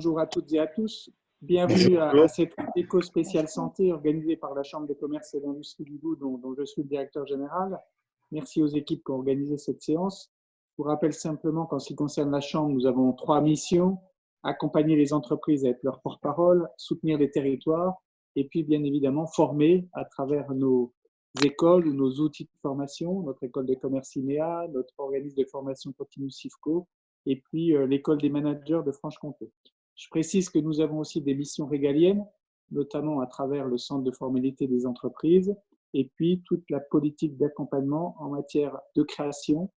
bonjour à toutes et à tous. Bienvenue à cette éco spéciale santé organisée par la Chambre de commerce et d'industrie du Doubs, dont je suis le directeur général. Merci aux équipes qui ont organisé cette séance. Je vous rappelle simplement qu'en ce qui concerne la Chambre, nous avons 3 missions: accompagner les entreprises à être leur porte-parole, soutenir les territoires et puis bien évidemment former à travers nos écoles ou nos outils de formation, notre école de commerce INEA, notre organisme de formation continue CIFCO et puis l'école des managers de Franche-Comté. Je précise que nous avons aussi des missions régaliennes, notamment à travers le centre de formalité des entreprises et puis toute la politique d'accompagnement en matière de création.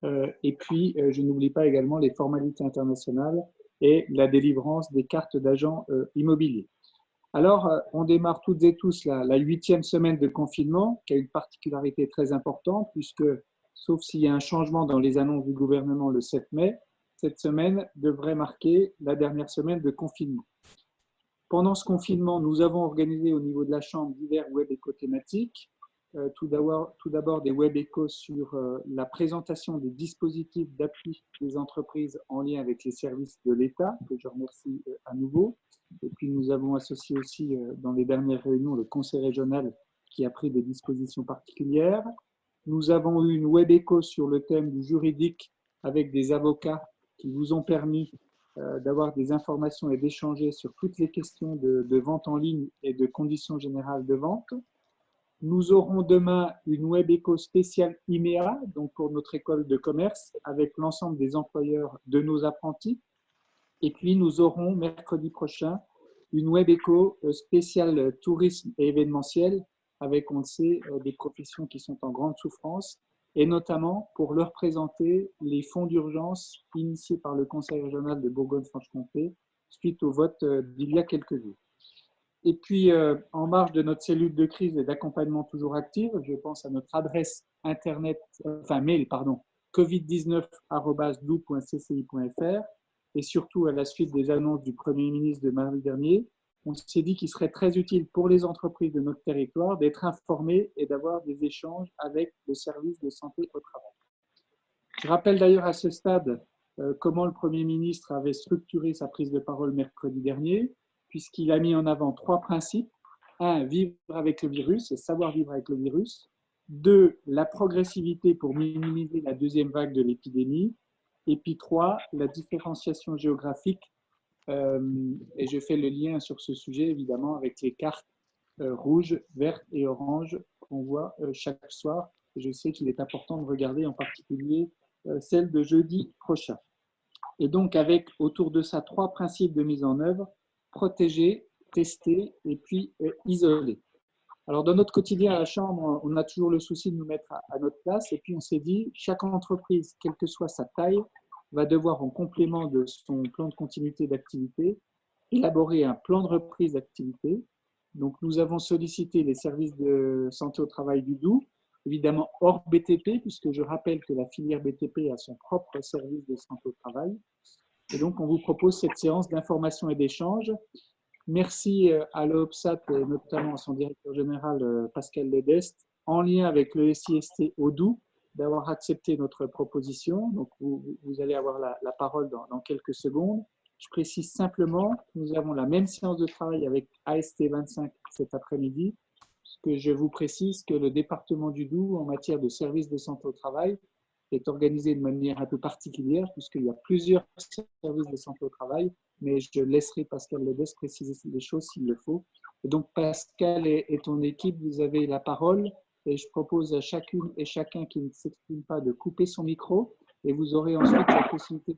Et puis, je n'oublie pas également les formalités internationales et la délivrance des cartes d'agents immobiliers. Alors, on démarre toutes et tous la 8e semaine de confinement, qui a une particularité très importante, puisque, sauf s'il y a un changement dans les annonces du gouvernement le 7 mai, cette semaine devrait marquer la dernière semaine de confinement. Pendant ce confinement, nous avons organisé au niveau de la Chambre divers web-échos thématiques. Tout d'abord des web-échos sur la présentation des dispositifs d'appui des entreprises en lien avec les services de l'État, que je remercie à nouveau. Et puis nous avons associé aussi dans les dernières réunions le Conseil régional qui a pris des dispositions particulières. Nous avons eu une web-écho sur le thème du juridique avec des avocats qui vous ont permis d'avoir des informations et d'échanger sur toutes les questions de vente en ligne et de conditions générales de vente. Nous aurons demain une web-écho spéciale IMEA, donc pour notre école de commerce, avec l'ensemble des employeurs de nos apprentis. Et puis, nous aurons mercredi prochain une web-écho spéciale tourisme et événementiel, avec, on le sait, des professions qui sont en grande souffrance, et notamment pour leur présenter les fonds d'urgence initiés par le Conseil régional de Bourgogne-Franche-Comté suite au vote d'il y a quelques jours. Et puis, en marge de notre cellule de crise et d'accompagnement toujours active, je pense à notre adresse internet, mail, covid19@doubs.cci.fr, et surtout à la suite des annonces du Premier ministre de mardi dernier, on s'est dit qu'il serait très utile pour les entreprises de notre territoire d'être informées et d'avoir des échanges avec le service de santé au travail. Je rappelle d'ailleurs à ce stade comment le Premier ministre avait structuré sa prise de parole mercredi dernier, puisqu'il a mis en avant 3 principes. 1, vivre avec le virus et savoir vivre avec le virus. 2, la progressivité pour minimiser la deuxième vague de l'épidémie. Et puis 3, la différenciation géographique. Et je fais le lien sur ce sujet, évidemment, avec les cartes rouges, vertes et oranges qu'on voit chaque soir. Et je sais qu'il est important de regarder en particulier celle de jeudi prochain. Et donc, avec autour de ça 3 principes de mise en œuvre: protéger, tester et puis isoler. Alors, dans notre quotidien à la Chambre, on a toujours le souci de nous mettre à notre place. Et puis, on s'est dit, chaque entreprise, quelle que soit sa taille, va devoir, en complément de son plan de continuité d'activité, élaborer un plan de reprise d'activité. Donc, nous avons sollicité les services de santé au travail du Doubs, évidemment hors BTP, puisque je rappelle que la filière BTP a son propre service de santé au travail. Et donc, on vous propose cette séance d'information et d'échange. Merci à l'OPSAT et notamment à son directeur général Pascal Ledest, en lien avec le SIST au Doubs, d'avoir accepté notre proposition. Donc, vous allez avoir la parole dans quelques secondes. Je précise simplement que nous avons la même séance de travail avec AST 25 cet après-midi, puisque je vous précise que le département du Doubs, en matière de services de santé au travail, est organisé de manière un peu particulière, puisqu'il y a plusieurs services de santé au travail, mais je laisserai Pascal Ledest préciser les choses s'il le faut. Et donc, Pascal et ton équipe, vous avez la parole, et je propose à chacune et chacun qui ne s'exprime pas de couper son micro, et vous aurez ensuite la possibilité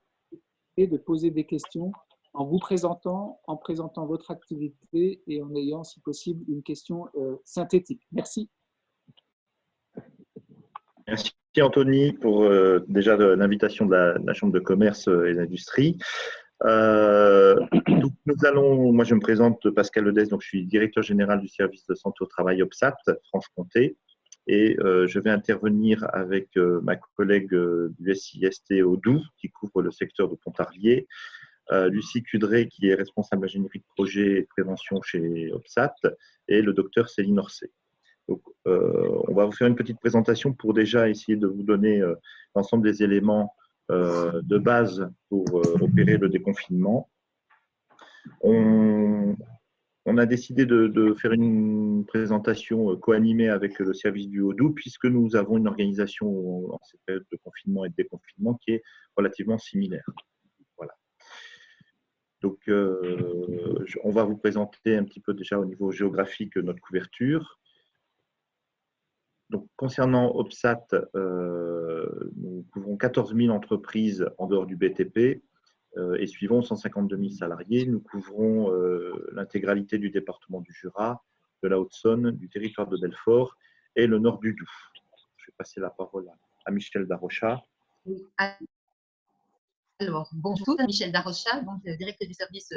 de poser des questions en vous présentant, en présentant votre activité et en ayant, si possible, une question synthétique. Merci. Merci Anthony pour déjà l'invitation de la Chambre de commerce et d'industrie. Moi je me présente Pascal Ledest, donc je suis directeur général du service de santé au travail OPSAT Franche-Comté, et je vais intervenir avec ma collègue du SIST au Doubs qui couvre le secteur de Pontarlier, Lucie Cudré qui est responsable ingénierie de projet et de prévention chez OPSAT, et le docteur Céline Orcet. Donc, on va vous faire une petite présentation pour déjà essayer de vous donner l'ensemble des éléments de base pour opérer le déconfinement. On a décidé de faire une présentation co-animée avec le service du Haut-Doubs, puisque nous avons une organisation en cette période de confinement et de déconfinement qui est relativement similaire. Voilà. Donc, on va vous présenter un petit peu déjà au niveau géographique notre couverture. Donc, concernant OPSAT, nous couvrons 14 000 entreprises en dehors du BTP et suivons 152 000 salariés. Nous couvrons l'intégralité du département du Jura, de la Haute-Saône, du territoire de Belfort et le nord du Doubs. Je vais passer la parole à Michel Darrocha. Alors, bonjour, Michel Darrocha, donc directeur du service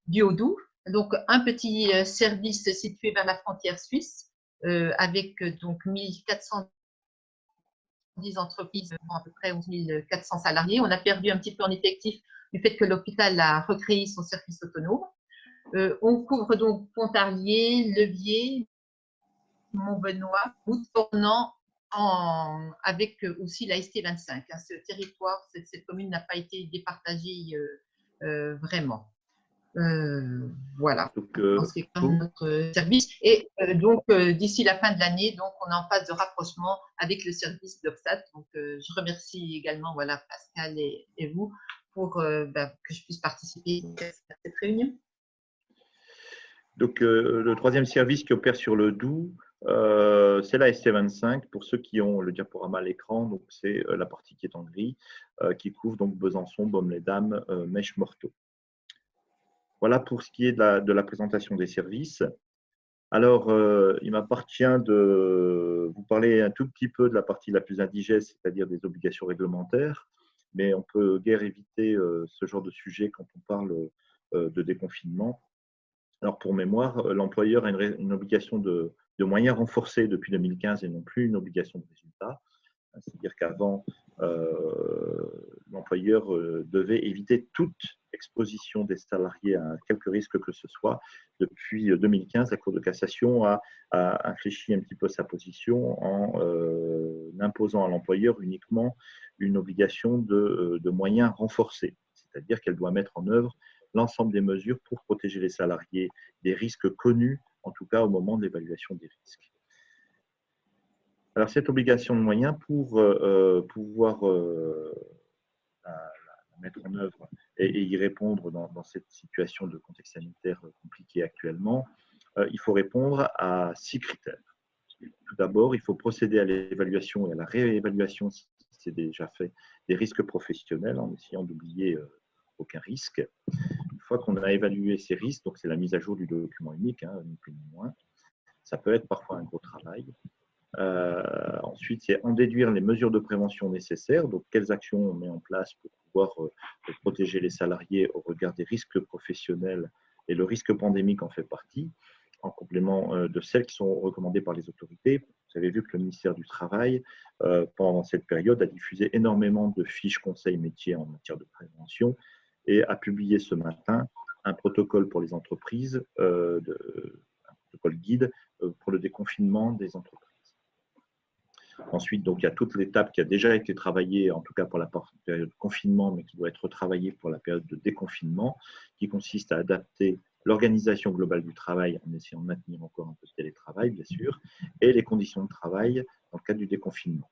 du Haut-Doubs. Donc, un petit service situé vers la frontière suisse avec donc 1410 entreprises, à peu près 11 400 salariés. On a perdu un petit peu en effectif du fait que l'hôpital a recréé son service autonome. On couvre donc Pontarlier, Levier, Montbenoît, Bout-Tournant, avec aussi la ST25. Ce territoire, cette commune n'a pas été départagée vraiment. Voilà, en ce qui concerne notre service. Et donc, d'ici la fin de l'année, donc, on est en phase de rapprochement avec le service d'OPSAT. Donc, je remercie également voilà, Pascal et vous pour que je puisse participer à cette réunion. Donc, le troisième service qui opère sur le Doubs, c'est la ST25. Pour ceux qui ont le diaporama à l'écran, donc c'est la partie qui est en gris, qui couvre donc Besançon, Baume-les-Dames, Mèche-Morteau. Voilà pour ce qui est de la présentation des services. Alors, il m'appartient de vous parler un tout petit peu de la partie la plus indigeste, c'est-à-dire des obligations réglementaires, mais on peut guère éviter ce genre de sujet quand on parle de déconfinement. Alors, pour mémoire, l'employeur a une obligation de moyens renforcés depuis 2015 et non plus une obligation de résultat. C'est-à-dire qu'avant, l'employeur devait éviter toute exposition des salariés à quelque risque que ce soit. Depuis 2015, la Cour de cassation a infléchi un petit peu sa position en imposant à l'employeur uniquement une obligation de moyens renforcés. C'est-à-dire qu'elle doit mettre en œuvre l'ensemble des mesures pour protéger les salariés des risques connus, en tout cas au moment de l'évaluation des risques. Alors, cette obligation de moyens, pour pouvoir la mettre en œuvre et y répondre dans cette situation de contexte sanitaire compliqué actuellement, il faut répondre à 6 critères. Tout d'abord, il faut procéder à l'évaluation et à la réévaluation, si c'est déjà fait, des risques professionnels en essayant d'oublier aucun risque. Une fois qu'on a évalué ces risques, donc c'est la mise à jour du document unique, ni plus ni moins, ça peut être parfois un gros travail. Ensuite, c'est en déduire les mesures de prévention nécessaires, donc quelles actions on met en place pour pouvoir protéger les salariés au regard des risques professionnels, et le risque pandémique en fait partie, en complément de celles qui sont recommandées par les autorités. Vous avez vu que le ministère du Travail, pendant cette période, a diffusé énormément de fiches conseils métiers en matière de prévention et a publié ce matin un protocole pour les entreprises, un protocole guide pour le déconfinement des entreprises. Ensuite, donc, il y a toute l'étape qui a déjà été travaillée, en tout cas pour la période de confinement, mais qui doit être retravaillée pour la période de déconfinement, qui consiste à adapter l'organisation globale du travail en essayant de maintenir encore un peu de télétravail, bien sûr, et les conditions de travail dans le cadre du déconfinement.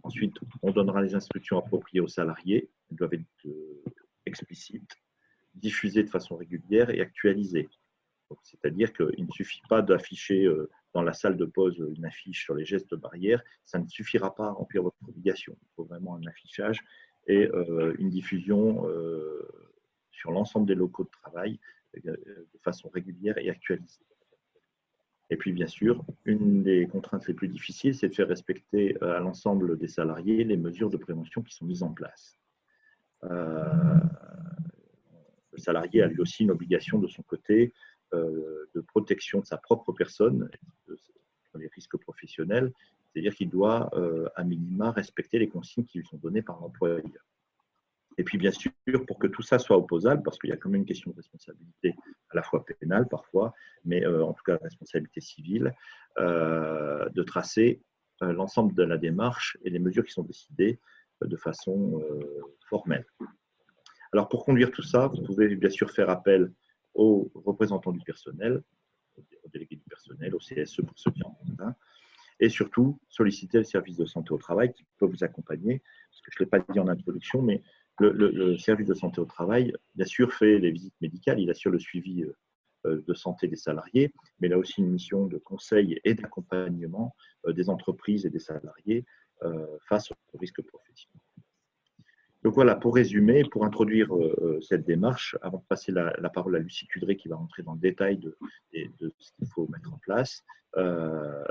Ensuite, on donnera les instructions appropriées aux salariés. Elles doivent être explicites, diffusées de façon régulière et actualisées. C'est-à-dire qu'il ne suffit pas d'afficher dans la salle de pause une affiche sur les gestes barrières, ça ne suffira pas à remplir votre obligation. Il faut vraiment un affichage et une diffusion sur l'ensemble des locaux de travail de façon régulière et actualisée. Et puis, bien sûr, une des contraintes les plus difficiles, c'est de faire respecter à l'ensemble des salariés les mesures de prévention qui sont mises en place. Le salarié a lui aussi une obligation de son côté de protection de sa propre personne, les risques professionnels, c'est-à-dire qu'il doit à minima respecter les consignes qui lui sont données par l'employeur. Et puis bien sûr, pour que tout ça soit opposable, parce qu'il y a quand même une question de responsabilité à la fois pénale parfois, mais en tout cas responsabilité civile, de tracer l'ensemble de la démarche et les mesures qui sont décidées de façon formelle. Alors, pour conduire tout ça, vous pouvez bien sûr faire appel aux représentants du personnel, aux délégués du personnel, au CSE pour ceux qui en ont un, et surtout solliciter le service de santé au travail qui peut vous accompagner, parce que je ne l'ai pas dit en introduction, mais le service de santé au travail, bien sûr, fait les visites médicales, il assure le suivi de santé des salariés, mais il a aussi une mission de conseil et d'accompagnement des entreprises et des salariés face aux risques professionnels. Donc voilà, pour résumer, pour introduire cette démarche, avant de passer la parole à Lucie Cudré qui va rentrer dans le détail de ce qu'il faut mettre en place,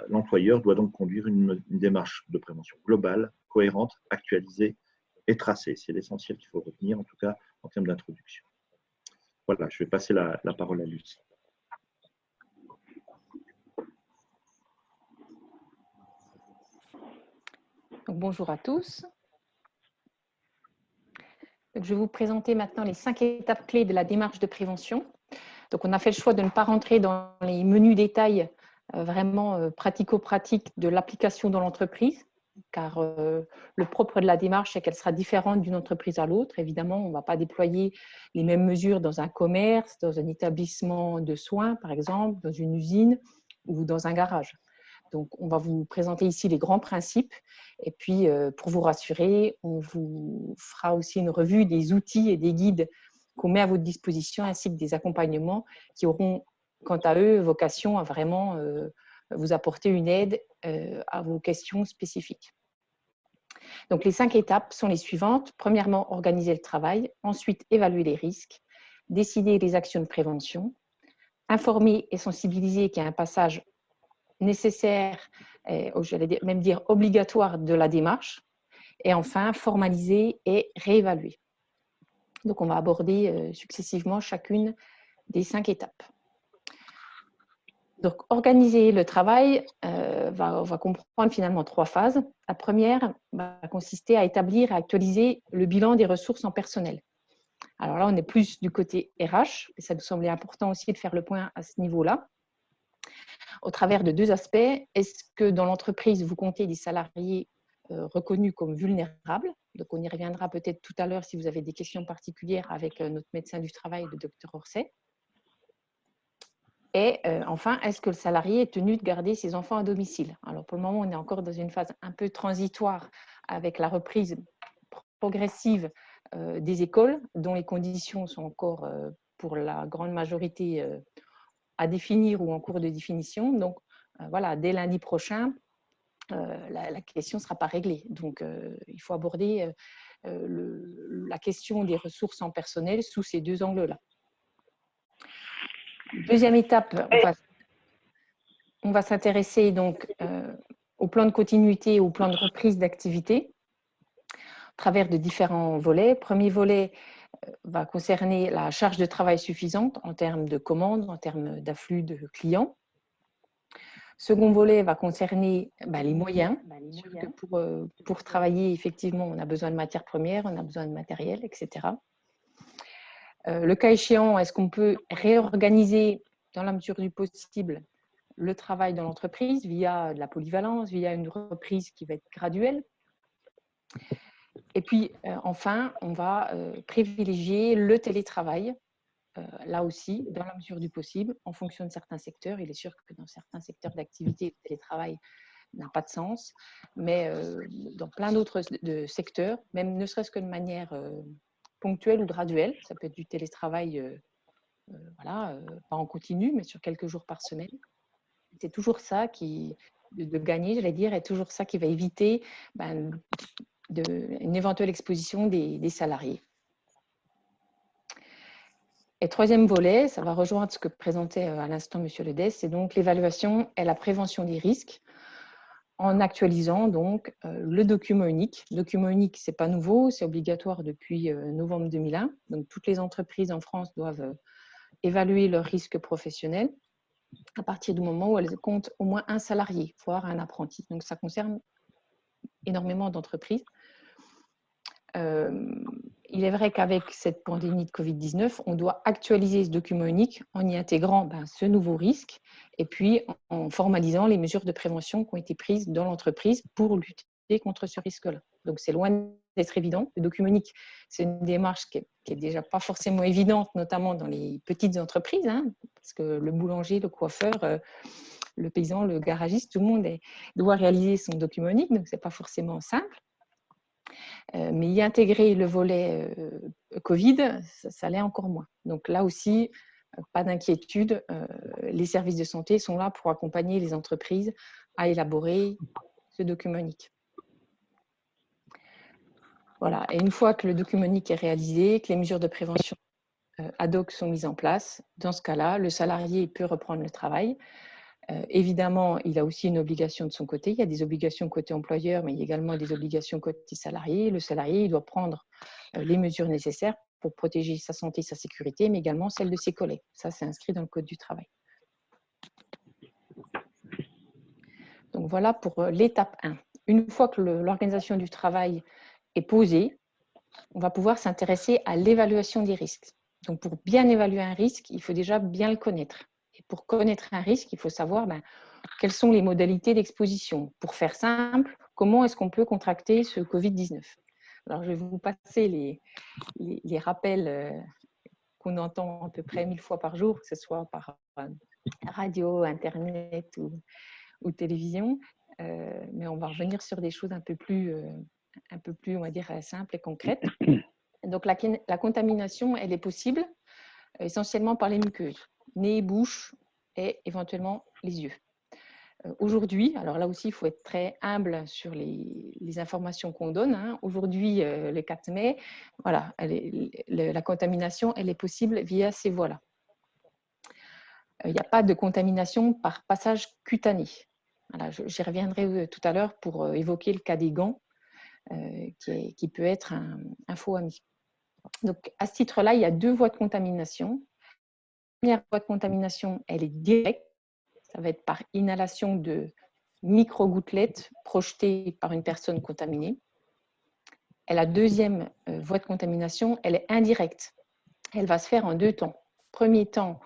l'employeur doit donc conduire une démarche de prévention globale, cohérente, actualisée et tracée. C'est l'essentiel qu'il faut retenir, en tout cas en termes d'introduction. Voilà, je vais passer la parole à Lucie. Donc, bonjour à tous. Donc, je vais vous présenter maintenant les 5 étapes clés de la démarche de prévention. Donc, on a fait le choix de ne pas rentrer dans les menus détails vraiment pratico-pratiques de l'application dans l'entreprise, car le propre de la démarche, c'est qu'elle sera différente d'une entreprise à l'autre. Évidemment, on ne va pas déployer les mêmes mesures dans un commerce, dans un établissement de soins, par exemple, dans une usine ou dans un garage. Donc, on va vous présenter ici les grands principes. Et puis, pour vous rassurer, on vous fera aussi une revue des outils et des guides qu'on met à votre disposition, ainsi que des accompagnements qui auront, quant à eux, vocation à vraiment vous apporter une aide à vos questions spécifiques. Donc, les 5 étapes sont les suivantes. Premièrement, organiser le travail. Ensuite, évaluer les risques. Décider les actions de prévention. Informer et sensibiliser, qui est un passage nécessaire, j'allais même dire obligatoire de la démarche, et enfin formaliser et réévaluer. Donc on va aborder successivement chacune des 5 étapes. Donc organiser le travail va comprendre finalement 3 phases. La première va consister à établir et actualiser le bilan des ressources en personnel. Alors là, on est plus du côté RH, et ça nous semblait important aussi de faire le point à ce niveau-là, au travers de 2 aspects. Est-ce que dans l'entreprise, vous comptez des salariés reconnus comme vulnérables? Donc, on y reviendra peut-être tout à l'heure si vous avez des questions particulières avec notre médecin du travail, le docteur Orsay. Et enfin, est-ce que le salarié est tenu de garder ses enfants à domicile? Alors, pour le moment, on est encore dans une phase un peu transitoire avec la reprise progressive des écoles, dont les conditions sont encore, pour la grande majorité, à définir ou en cours de définition. Donc, voilà, dès lundi prochain, la question ne sera pas réglée. Donc, il faut aborder la question des ressources en personnel sous ces 2 angles-là. Deuxième étape, on va s'intéresser donc au plan de continuité, au plan de reprise d'activité, à travers de différents volets. Premier volet va concerner la charge de travail suffisante en termes de commandes, en termes d'afflux de clients. Second volet va concerner les moyens. Pour travailler, effectivement, on a besoin de matières premières, on a besoin de matériel, etc. Le cas échéant, est-ce qu'on peut réorganiser, dans la mesure du possible, le travail dans l'entreprise via de la polyvalence, via une reprise qui va être graduelle? Et puis, enfin, on va privilégier le télétravail, là aussi, dans la mesure du possible, en fonction de certains secteurs. Il est sûr que dans certains secteurs d'activité, le télétravail n'a pas de sens, mais dans plein d'autres secteurs, même ne serait-ce que de manière ponctuelle ou graduelle, ça peut être du télétravail, pas en continu, mais sur quelques jours par semaine. C'est toujours ça de gagner, j'allais dire, et toujours ça qui va éviter une éventuelle exposition des salariés. Et troisième volet, ça va rejoindre ce que présentait à l'instant M. Ledès, c'est donc l'évaluation et la prévention des risques en actualisant donc le document unique. Le document unique, ce n'est pas nouveau, c'est obligatoire depuis novembre 2001. Donc, toutes les entreprises en France doivent évaluer leurs risques professionnels à partir du moment où elles comptent au moins un salarié, voire un apprenti. Donc, ça concerne énormément d'entreprises. Il est vrai qu'avec cette pandémie de Covid-19, on doit actualiser ce document unique en y intégrant ce nouveau risque et puis en formalisant les mesures de prévention qui ont été prises dans l'entreprise pour lutter contre ce risque-là. Donc, c'est loin d'être évident. Le document unique, c'est une démarche qui est déjà pas forcément évidente, notamment dans les petites entreprises, hein, parce que le boulanger, le coiffeur, le paysan, le garagiste, tout le monde doit réaliser son document unique, donc ce n'est pas forcément simple. Mais y intégrer le volet Covid, ça l'est encore moins. Donc là aussi, pas d'inquiétude, les services de santé sont là pour accompagner les entreprises à élaborer ce document unique. Voilà. Et une fois que le document unique est réalisé, que les mesures de prévention ad hoc sont mises en place, dans ce cas-là, le salarié peut reprendre le travail. Évidemment, il a aussi une obligation de son côté. Il y a des obligations côté employeur, mais il y a également des obligations côté salarié. Le salarié, il doit prendre les mesures nécessaires pour protéger sa santé, sa sécurité, mais également celle de ses collègues. Ça, c'est inscrit dans le Code du travail. Donc, voilà pour l'étape 1. Une fois que l'organisation du travail est posée, on va pouvoir s'intéresser à l'évaluation des risques. Donc, pour bien évaluer un risque, il faut déjà bien le connaître. Et pour connaître un risque, il faut savoir quelles sont les modalités d'exposition. Pour faire simple, comment est-ce qu'on peut contracter ce Covid-19 ? Alors, je vais vous passer les rappels qu'on entend à peu près 1000 fois par jour, que ce soit par radio, Internet ou télévision. Mais on va revenir sur des choses un peu plus, on va dire, simples et concrètes. Donc, la contamination, elle est possible essentiellement par les muqueuses, nez, bouche et éventuellement les yeux. Aujourd'hui, alors là aussi, il faut être très humble sur les informations qu'on donne. Hein. Aujourd'hui, le 4 mai, voilà, la contamination, elle est possible via ces voies-là. Il n'y a pas de contamination par passage cutané. Voilà, j'y reviendrai tout à l'heure pour évoquer le cas des gants, qui peut être un faux ami. Donc, à ce titre-là, il y a deux voies de contamination. La première voie de contamination, elle est directe. Ça va être par inhalation de micro-gouttelettes projetées par une personne contaminée. Et la deuxième voie de contamination, elle est indirecte. Elle va se faire en deux temps. Premier temps,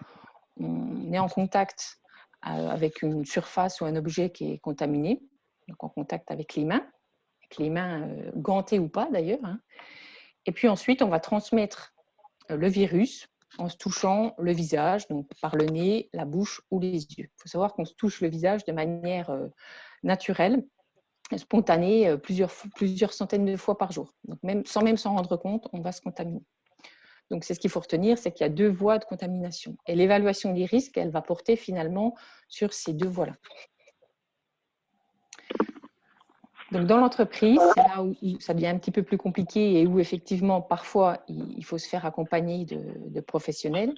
on est en contact avec une surface ou un objet qui est contaminé, donc en contact avec les mains gantées ou pas d'ailleurs. Hein. Et puis ensuite, on va transmettre le virus en se touchant le visage, donc par le nez, la bouche ou les yeux. Il faut savoir qu'on se touche le visage de manière naturelle, spontanée, plusieurs centaines de fois par jour. Donc sans même s'en rendre compte, on va se contaminer. Donc c'est ce qu'il faut retenir, c'est qu'il y a deux voies de contamination. Et l'évaluation des risques, elle va porter finalement sur ces deux voies-là. Donc, dans l'entreprise, c'est là où ça devient un petit peu plus compliqué et où effectivement, parfois, il faut se faire accompagner de professionnels.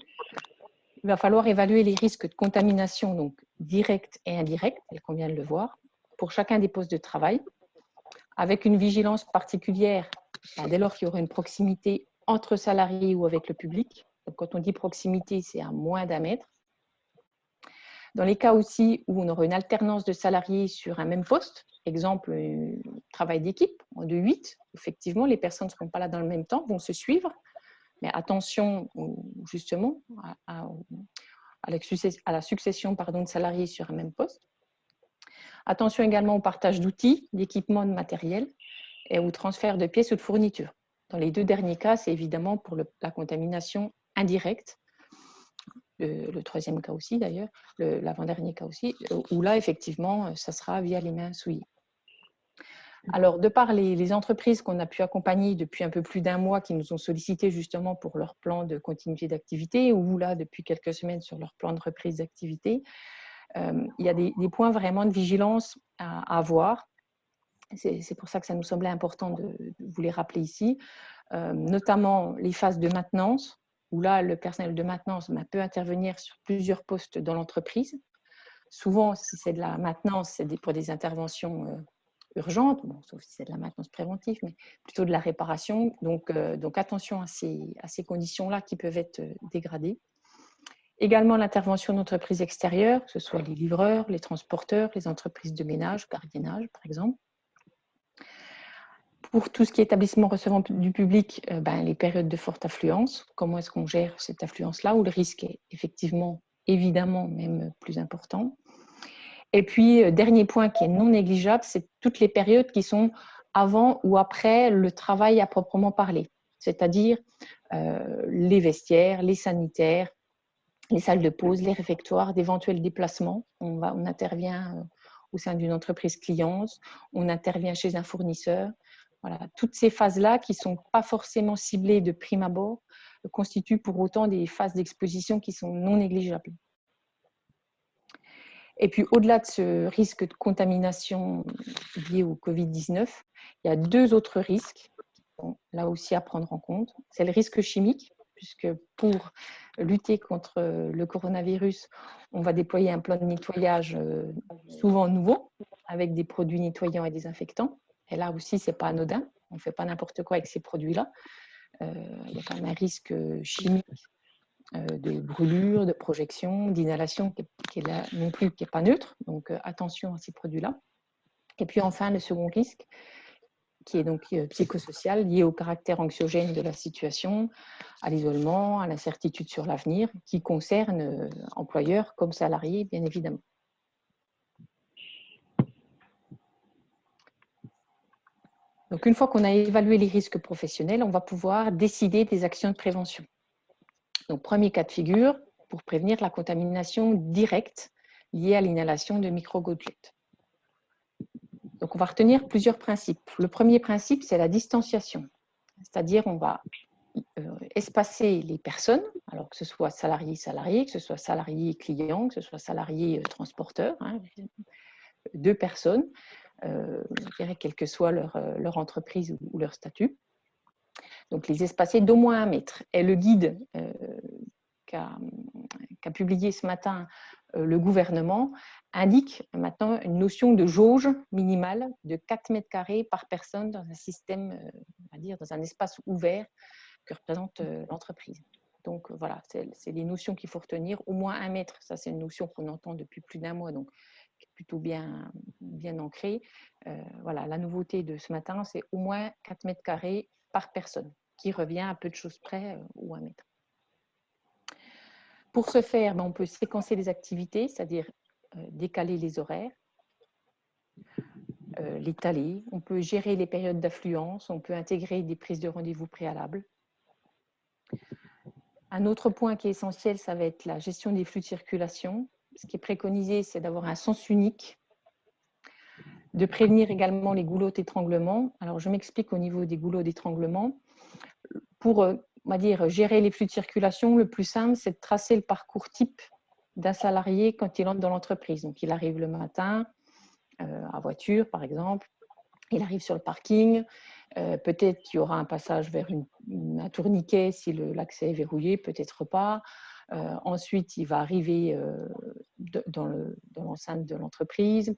Il va falloir évaluer les risques de contamination, donc directs et indirects, tel qu'on vient de le voir, pour chacun des postes de travail, avec une vigilance particulière dès lors qu'il y aura une proximité entre salariés ou avec le public. Donc, quand on dit proximité, c'est à moins d'1 mètre. Dans les cas aussi où on aura une alternance de salariés sur un même poste, exemple, travail d'équipe, de 8, effectivement, les personnes ne seront pas là dans le même temps, vont se suivre, mais attention justement à la succession de salariés sur un même poste. Attention également au partage d'outils, d'équipements, de matériel et au transfert de pièces ou de fournitures. Dans les deux derniers cas, c'est évidemment pour la contamination indirecte. Le troisième cas aussi d'ailleurs, l'avant-dernier cas aussi, où là effectivement, ça sera via les mains souillées. Alors, de par les entreprises qu'on a pu accompagner depuis un peu plus d'1 mois, qui nous ont sollicité justement pour leur plan de continuité d'activité, ou là depuis quelques semaines sur leur plan de reprise d'activité, il y a des points vraiment de vigilance à avoir. C'est pour ça que ça nous semblait important de vous les rappeler ici, notamment les phases de maintenance, où là, le personnel de maintenance peut intervenir sur plusieurs postes dans l'entreprise. Souvent, si c'est de la maintenance, c'est pour des interventions urgentes, bon, sauf si c'est de la maintenance préventive, mais plutôt de la réparation. Donc attention à ces conditions-là qui peuvent être dégradées. Également l'intervention d'entreprises extérieures, que ce soit les livreurs, les transporteurs, les entreprises de ménage, gardiennage par exemple. Pour tout ce qui est établissement recevant du public, les périodes de forte affluence, comment est-ce qu'on gère cette affluence-là, où le risque est effectivement, évidemment, même plus important. Et puis, dernier point qui est non négligeable, c'est toutes les périodes qui sont avant ou après le travail à proprement parler, c'est-à-dire les vestiaires, les sanitaires, les salles de pause, les réfectoires, d'éventuels déplacements. On intervient au sein d'une entreprise cliente, on intervient chez un fournisseur. Voilà, toutes ces phases-là qui ne sont pas forcément ciblées de prime abord constituent pour autant des phases d'exposition qui sont non négligeables. Et puis, au-delà de ce risque de contamination lié au Covid-19, il y a 2 autres risques qui sont là aussi à prendre en compte. C'est le risque chimique, puisque pour lutter contre le coronavirus, on va déployer un plan de nettoyage souvent nouveau, avec des produits nettoyants et désinfectants. Et là aussi, ce n'est pas anodin. On ne fait pas n'importe quoi avec ces produits-là. Il y a quand même un risque chimique de brûlure, de projection, d'inhalation qui est là non plus, qui n'est pas neutre. Donc, attention à ces produits-là. Et puis enfin, le second risque, qui est donc psychosocial, lié au caractère anxiogène de la situation, à l'isolement, à l'incertitude sur l'avenir, qui concerne employeurs comme salariés, bien évidemment. Donc, une fois qu'on a évalué les risques professionnels, on va pouvoir décider des actions de prévention. Donc, premier cas de figure, pour prévenir la contamination directe liée à l'inhalation de micro-gouttelettes. Donc, on va retenir plusieurs principes. Le premier principe, c'est la distanciation. C'est-à-dire, on va espacer les personnes, alors que ce soit salarié-salarié, que ce soit salarié-client, que ce soit salarié-transporteur, hein, 2 personnes, quelle que soit leur entreprise ou leur statut. Donc, les espacer d'au moins 1 mètre. Et le guide qu'a publié ce matin le gouvernement indique maintenant une notion de jauge minimale de 4 mètres carrés par personne dans un système, on va dire, dans un espace ouvert que représente l'entreprise. Donc voilà, c'est les notions qu'il faut retenir. Au moins 1 mètre, ça c'est une notion qu'on entend depuis plus d'1 mois, donc qui est plutôt bien ancrée. Voilà, la nouveauté de ce matin, c'est au moins 4 mètres carrés par personne, qui revient à peu de choses près ou 1 mètre. Pour ce faire, on peut séquencer les activités, c'est-à-dire décaler les horaires, l'étaler. On peut gérer les périodes d'affluence, on peut intégrer des prises de rendez-vous préalables. Un autre point qui est essentiel, ça va être la gestion des flux de circulation. Ce qui est préconisé, c'est d'avoir un sens unique, de prévenir également les goulots d'étranglement. Alors, je m'explique au niveau des goulots d'étranglement. Pour on va dire, gérer les flux de circulation, le plus simple, c'est de tracer le parcours type d'un salarié quand il entre dans l'entreprise. Donc, il arrive le matin à voiture, par exemple. Il arrive sur le parking. Peut-être qu'il y aura un passage vers un tourniquet si l'accès est verrouillé, peut-être pas. Ensuite, il va arriver dans l'enceinte de l'entreprise.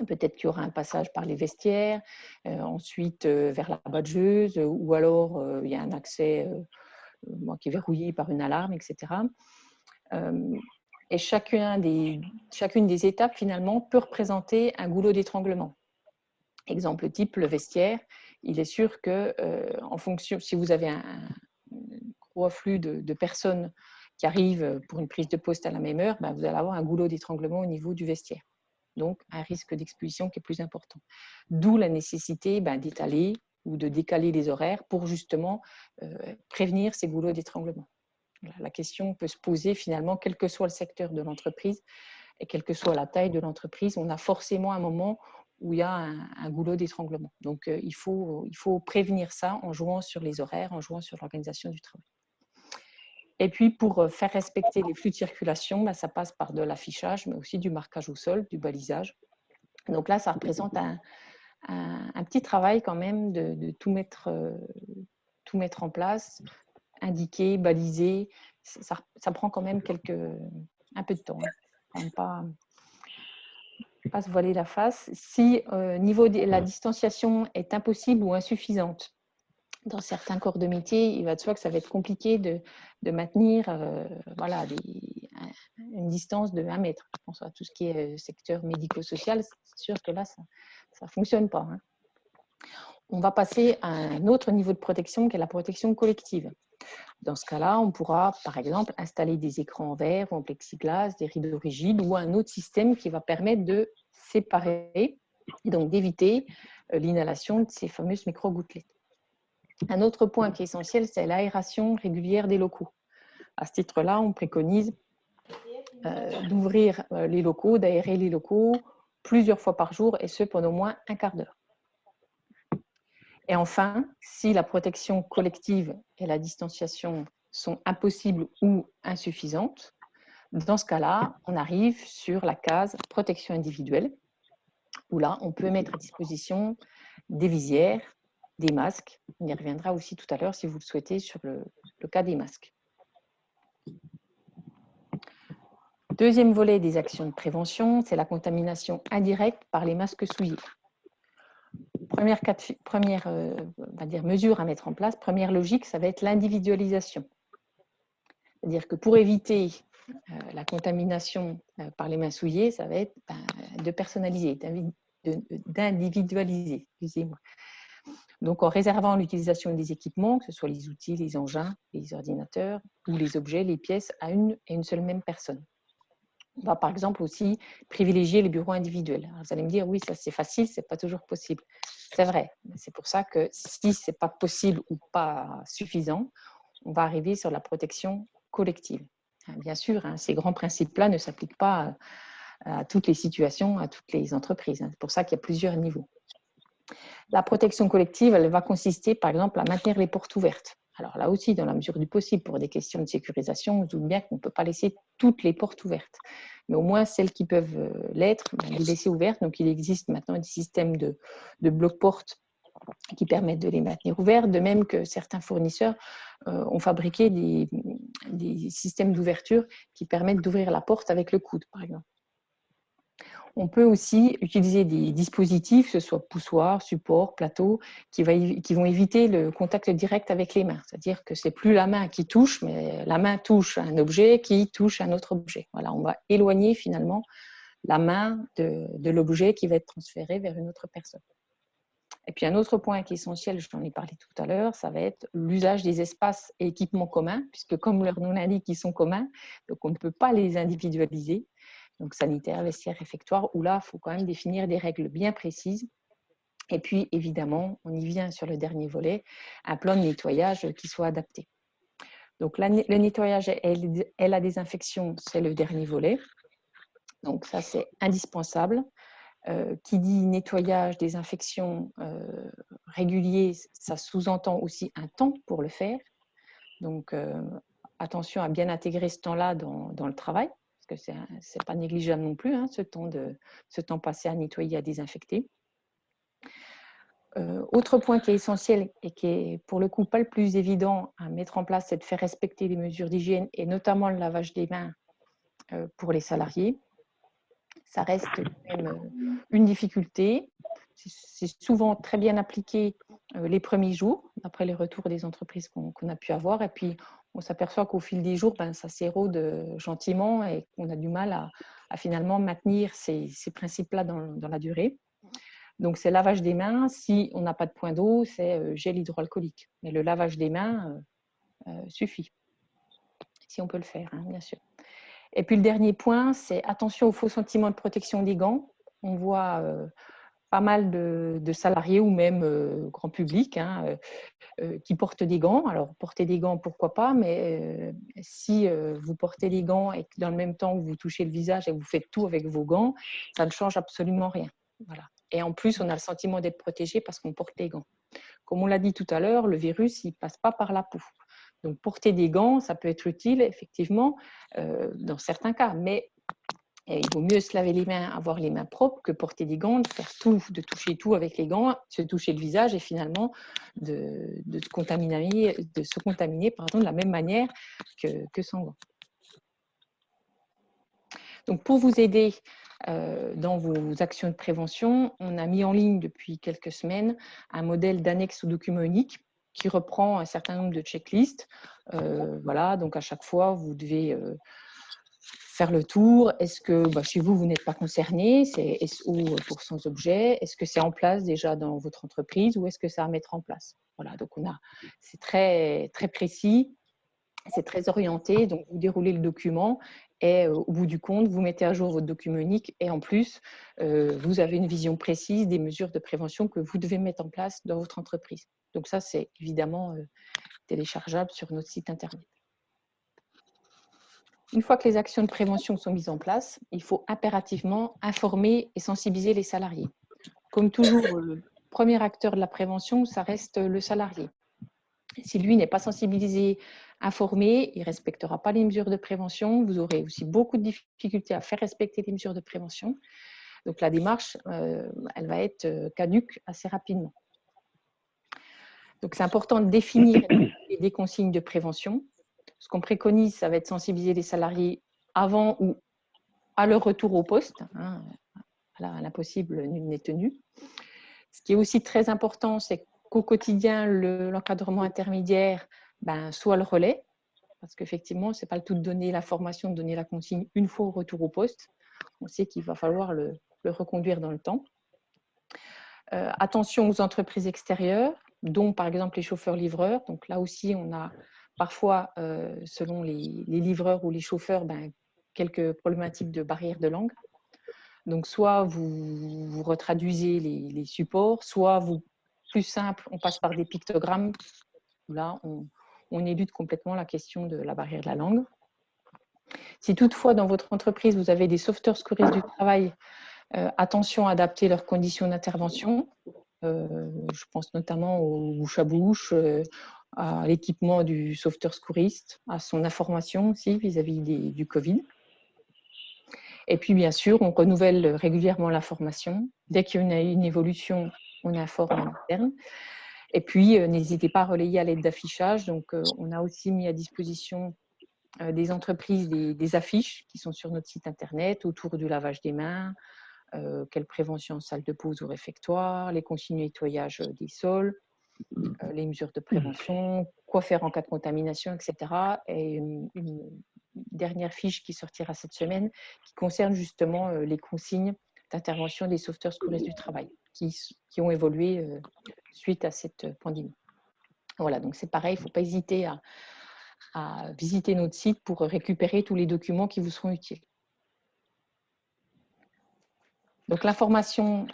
Peut-être qu'il y aura un passage par les vestiaires, ensuite vers la badgeuse, ou alors il y a un accès qui est verrouillé par une alarme, etc. Et chacune des étapes, finalement, peut représenter un goulot d'étranglement. Exemple type, le vestiaire. Il est sûr que, en fonction, si vous avez un gros afflux de personnes qui arrivent pour une prise de poste à la même heure, vous allez avoir un goulot d'étranglement au niveau du vestiaire. Donc, un risque d'expulsion qui est plus important. D'où la nécessité d'étaler ou de décaler les horaires pour justement prévenir ces goulots d'étranglement. La question peut se poser finalement, quel que soit le secteur de l'entreprise et quelle que soit la taille de l'entreprise, on a forcément un moment où il y a un goulot d'étranglement. Donc, il faut prévenir ça en jouant sur les horaires, en jouant sur l'organisation du travail. Et puis, pour faire respecter les flux de circulation, ça passe par de l'affichage, mais aussi du marquage au sol, du balisage. Donc là, ça représente un petit travail quand même de tout mettre en place, indiquer, baliser. Ça prend quand même un peu de temps. Hein. Pas se voiler la face. Si niveau de la distanciation est impossible ou insuffisante, dans certains corps de métier, il va de soi que ça va être compliqué de maintenir une distance de 1 mètre. Je pense à tout ce qui est secteur médico-social, c'est sûr que là, ça ne fonctionne pas. Hein. On va passer à un autre niveau de protection qui est la protection collective. Dans ce cas-là, on pourra, par exemple, installer des écrans en verre ou en plexiglas, des rideaux rigides ou un autre système qui va permettre de séparer et donc d'éviter l'inhalation de ces fameuses micro-gouttelettes. Un autre point qui est essentiel, c'est l'aération régulière des locaux. À ce titre-là, on préconise d'ouvrir les locaux, d'aérer les locaux plusieurs fois par jour, et ce pendant au moins un quart d'heure. Et enfin, si la protection collective et la distanciation sont impossibles ou insuffisantes, dans ce cas-là, on arrive sur la case protection individuelle, où là, on peut mettre à disposition des visières, des masques. On y reviendra aussi tout à l'heure, si vous le souhaitez, sur le cas des masques. Deuxième volet des actions de prévention, c'est la contamination indirecte par les masques souillés. Première on va dire, mesure à mettre en place, première logique, ça va être l'individualisation. C'est-à-dire que pour éviter la contamination par les mains souillées, ça va être de personnaliser, d'individualiser, excusez-moi. Donc, en réservant l'utilisation des équipements, que ce soit les outils, les engins, les ordinateurs ou les objets, les pièces, à une et une seule même personne. On va par exemple aussi privilégier les bureaux individuels. Alors, vous allez me dire, oui, ça c'est facile, c'est pas toujours possible. C'est vrai, c'est pour ça que si c'est pas possible ou pas suffisant, on va arriver sur la protection collective. Bien sûr, ces grands principes-là ne s'appliquent pas à toutes les situations, à toutes les entreprises. C'est pour ça qu'il y a plusieurs niveaux. La protection collective, elle va consister par exemple à maintenir les portes ouvertes. Alors là aussi, dans la mesure du possible, pour des questions de sécurisation, on se doute bien qu'on ne peut pas laisser toutes les portes ouvertes. Mais au moins, celles qui peuvent l'être, les laisser ouvertes. Donc, il existe maintenant des systèmes de blocs-portes qui permettent de les maintenir ouvertes, de même que certains fournisseurs ont fabriqué des systèmes d'ouverture qui permettent d'ouvrir la porte avec le coude, par exemple. On peut aussi utiliser des dispositifs, que ce soit poussoirs, supports, plateaux, qui vont éviter le contact direct avec les mains. C'est-à-dire que ce n'est plus la main qui touche, mais la main touche un objet qui touche un autre objet. Voilà, on va éloigner finalement la main de l'objet qui va être transféré vers une autre personne. Et puis un autre point qui est essentiel, je t'en ai parlé tout à l'heure, ça va être l'usage des espaces et équipements communs, puisque comme leur nom l'indique, ils sont communs, donc on ne peut pas les individualiser. Donc sanitaire, vestiaire, réfectoire, où là, il faut quand même définir des règles bien précises. Et puis, évidemment, on y vient sur le dernier volet, un plan de nettoyage qui soit adapté. Donc, le nettoyage et la désinfection, c'est le dernier volet. Donc, ça, c'est indispensable. Qui dit nettoyage, désinfection régulier, ça sous-entend aussi un temps pour le faire. Donc, attention à bien intégrer ce temps-là dans le travail, parce que ce n'est pas négligeable non plus, ce temps passé à nettoyer, à désinfecter. Autre point qui est essentiel et qui est pour le coup pas le plus évident à mettre en place, c'est de faire respecter les mesures d'hygiène et notamment le lavage des mains pour les salariés. Ça reste quand même une difficulté. C'est souvent très bien appliqué les premiers jours, après les retours des entreprises qu'on a pu avoir. Et puis, on s'aperçoit qu'au fil des jours, ça s'érode gentiment et qu'on a du mal à finalement maintenir ces principes-là dans la durée. Donc, c'est lavage des mains. Si on n'a pas de point d'eau, c'est gel hydroalcoolique. Mais le lavage des mains suffit, si on peut le faire, bien sûr. Et puis, le dernier point, c'est attention au faux sentiment de protection des gants. On voit pas mal de salariés ou même grand public qui portent des gants. Alors, porter des gants, pourquoi pas, mais si vous portez les gants et que dans le même temps, vous touchez le visage et que vous faites tout avec vos gants, ça ne change absolument rien. Voilà. Et en plus, on a le sentiment d'être protégé parce qu'on porte les gants. Comme on l'a dit tout à l'heure, le virus, il ne passe pas par la peau. Donc, porter des gants, ça peut être utile, effectivement, dans certains cas. Mais il vaut mieux se laver les mains, avoir les mains propres, que porter des gants, de faire tout, de toucher tout avec les gants, se toucher le visage et finalement de se contaminer de la même manière que sans gants. Donc, pour vous aider dans vos actions de prévention, on a mis en ligne depuis quelques semaines un modèle d'annexe au document unique qui reprend un certain nombre de checklists. Voilà, donc à chaque fois, vous devez faire le tour. Est-ce que chez vous, vous n'êtes pas concerné ou pour sans objet? Est-ce que c'est en place déjà dans votre entreprise ou est-ce que c'est à mettre en place? Voilà, donc c'est très, très précis. C'est très orienté, donc vous déroulez le document Et au bout du compte, vous mettez à jour votre document unique et en plus, vous avez une vision précise des mesures de prévention que vous devez mettre en place dans votre entreprise. Donc ça, c'est évidemment téléchargeable sur notre site internet. Une fois que les actions de prévention sont mises en place, il faut impérativement informer et sensibiliser les salariés. Comme toujours, le premier acteur de la prévention, ça reste le salarié. Si lui n'est pas sensibilisé, informé, il ne respectera pas les mesures de prévention. Vous aurez aussi beaucoup de difficultés à faire respecter les mesures de prévention. Donc la démarche, elle va être caduque assez rapidement. Donc c'est important de définir des consignes de prévention. Ce qu'on préconise, ça va être sensibiliser les salariés avant ou à leur retour au poste. L'impossible, nul n'est tenu. Ce qui est aussi très important, c'est qu'au quotidien, l'encadrement intermédiaire soit le relais, parce qu'effectivement, ce n'est pas le tout de donner la formation, de donner la consigne une fois au retour au poste. On sait qu'il va falloir le reconduire dans le temps. Attention aux entreprises extérieures, dont par exemple les chauffeurs-livreurs. Donc là aussi, on a parfois, selon les livreurs ou les chauffeurs, quelques problématiques de barrière de langue. Donc, soit vous retraduisez les supports, soit plus simple, on passe par des pictogrammes. Là, on élude complètement la question de la barrière de la langue. Si toutefois, dans votre entreprise, vous avez des sauveteurs secouristes du travail, attention à adapter leurs conditions d'intervention. Je pense notamment au bouche à bouche, à l'équipement du sauveteur secouriste, à son information aussi vis-à-vis du Covid. Et puis, bien sûr, on renouvelle régulièrement la formation. Dès qu'il y a une évolution, on informe en interne. Et puis, n'hésitez pas à relayer à l'aide d'affichage. Donc, on a aussi mis à disposition des entreprises des affiches qui sont sur notre site internet autour du lavage des mains, quelle prévention en salle de pause ou réfectoire, les consignes de nettoyage des sols, les mesures de prévention, quoi faire en cas de contamination, etc. Et une dernière fiche qui sortira cette semaine qui concerne justement les consignes d'intervention des sauveteurs secouristes du travail qui ont évolué suite à cette pandémie. Voilà, donc c'est pareil, il ne faut pas hésiter à visiter notre site pour récupérer tous les documents qui vous seront utiles. Donc l'information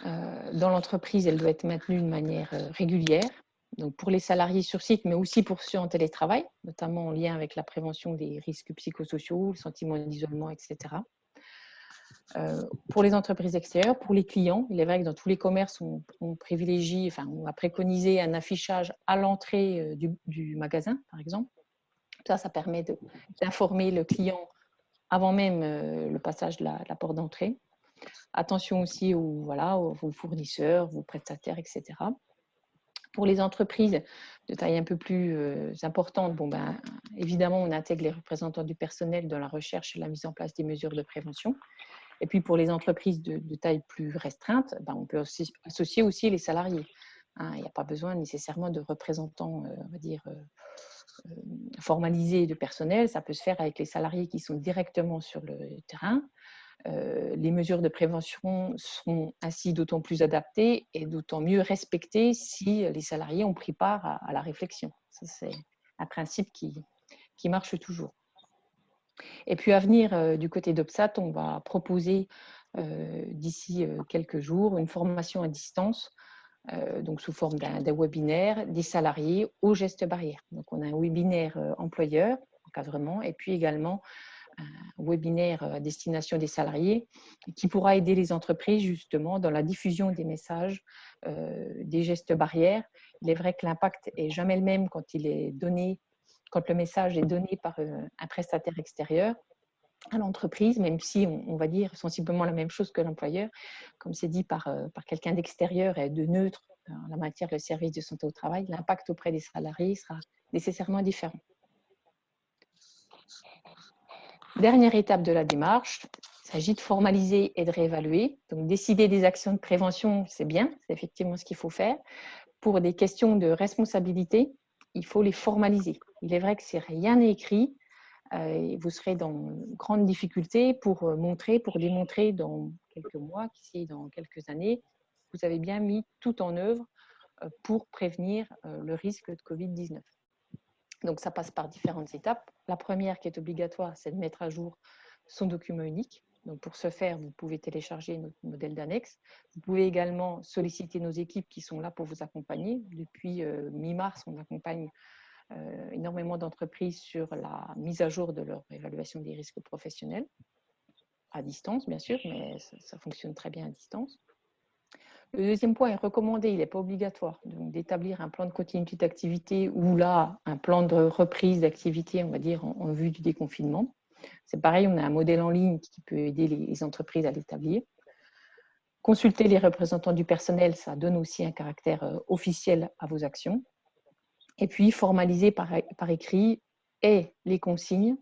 dans l'entreprise, elle doit être maintenue de manière régulière. Donc pour les salariés sur site, mais aussi pour ceux en télétravail, notamment en lien avec la prévention des risques psychosociaux, le sentiment d'isolement, etc. Pour les entreprises extérieures, pour les clients, il est vrai que dans tous les commerces, on privilégie, enfin, on a préconisé un affichage à l'entrée du magasin, par exemple. Ça permet d'informer le client avant même le passage de la porte d'entrée. Attention aussi vos fournisseurs, vos prestataires, etc. Pour les entreprises de taille un peu plus importante, évidemment, on intègre les représentants du personnel dans la recherche et la mise en place des mesures de prévention. Et puis, pour les entreprises de taille plus restreinte, on peut aussi associer aussi les salariés. Il n'y a pas besoin nécessairement de représentants, on va dire, formalisés de personnel. Ça peut se faire avec les salariés qui sont directement sur le terrain. Les mesures de prévention seront ainsi d'autant plus adaptées et d'autant mieux respectées si les salariés ont pris part à la réflexion. Ça, c'est un principe qui marche toujours. Et puis à venir du côté d'Obsat, on va proposer d'ici quelques jours une formation à distance, donc sous forme d'un webinaire des salariés aux gestes barrières. Donc on a un webinaire employeur, encadrement, et puis également un webinaire à destination des salariés qui pourra aider les entreprises justement dans la diffusion des messages des gestes barrières. Il est vrai que l'impact n'est jamais le même quand le message est donné par un prestataire extérieur à l'entreprise, même si on va dire sensiblement la même chose que l'employeur, comme c'est dit par quelqu'un d'extérieur et de neutre en la matière de service de santé au travail, l'impact auprès des salariés sera nécessairement différent. Dernière étape de la démarche, il s'agit de formaliser et de réévaluer. Donc, décider des actions de prévention, c'est bien, c'est effectivement ce qu'il faut faire. Pour des questions de responsabilité, il faut les formaliser. Il est vrai que si rien n'est écrit, vous serez dans grande difficulté pour démontrer dans quelques mois, qu'ici dans quelques années, vous avez bien mis tout en œuvre pour prévenir le risque de Covid-19. Donc, ça passe par différentes étapes. La première qui est obligatoire, c'est de mettre à jour son document unique. Donc, pour ce faire, vous pouvez télécharger notre modèle d'annexe. Vous pouvez également solliciter nos équipes qui sont là pour vous accompagner. Depuis mi-mars, on accompagne énormément d'entreprises sur la mise à jour de leur évaluation des risques professionnels, à distance bien sûr, mais ça fonctionne très bien à distance. Le deuxième point est recommandé, il n'est pas obligatoire, d'établir un plan de continuité d'activité ou là, un plan de reprise d'activité, on va dire, en vue du déconfinement. C'est pareil, on a un modèle en ligne qui peut aider les entreprises à l'établir. Consulter les représentants du personnel, ça donne aussi un caractère officiel à vos actions. Et puis, formaliser par écrit et les consignes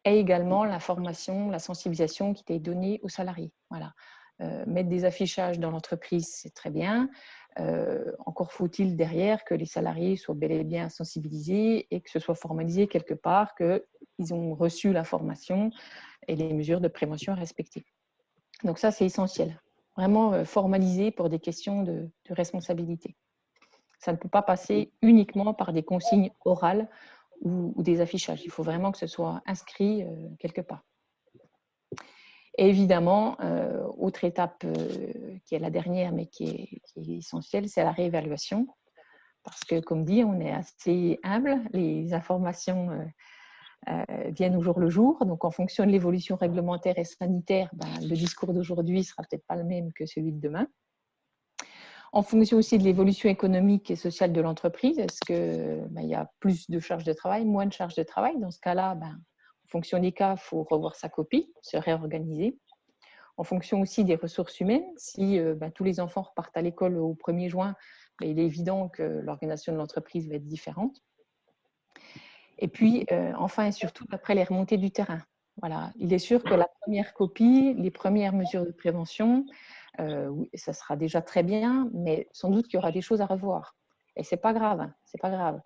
et également l'information, la sensibilisation qui est donnée aux salariés. Voilà. Mettre des affichages dans l'entreprise, c'est très bien. Encore faut-il derrière que les salariés soient bel et bien sensibilisés et que ce soit formalisé quelque part, qu'ils ont reçu l'information et les mesures de prévention à respecter. Donc ça, c'est essentiel. Vraiment formalisé pour des questions de responsabilité. Ça ne peut pas passer uniquement par des consignes orales ou des affichages. Il faut vraiment que ce soit inscrit quelque part. Et évidemment, autre étape qui est la dernière, mais qui est essentielle, c'est la réévaluation. Parce que, comme dit, on est assez humble. Les informations viennent au jour le jour. Donc, en fonction de l'évolution réglementaire et sanitaire, le discours d'aujourd'hui ne sera peut-être pas le même que celui de demain. En fonction aussi de l'évolution économique et sociale de l'entreprise, est-ce qu'il y a plus de charges de travail, moins de charges de travail? Dans ce cas-là, en fonction des cas, il faut revoir sa copie, se réorganiser. En fonction aussi des ressources humaines, si tous les enfants repartent à l'école au 1er juin, il est évident que l'organisation de l'entreprise va être différente. Et puis, enfin et surtout, après les remontées du terrain. Voilà. Il est sûr que la première copie, les premières mesures de prévention, oui, ça sera déjà très bien, mais sans doute qu'il y aura des choses à revoir. Et ce n'est pas grave, hein, c'est pas grave.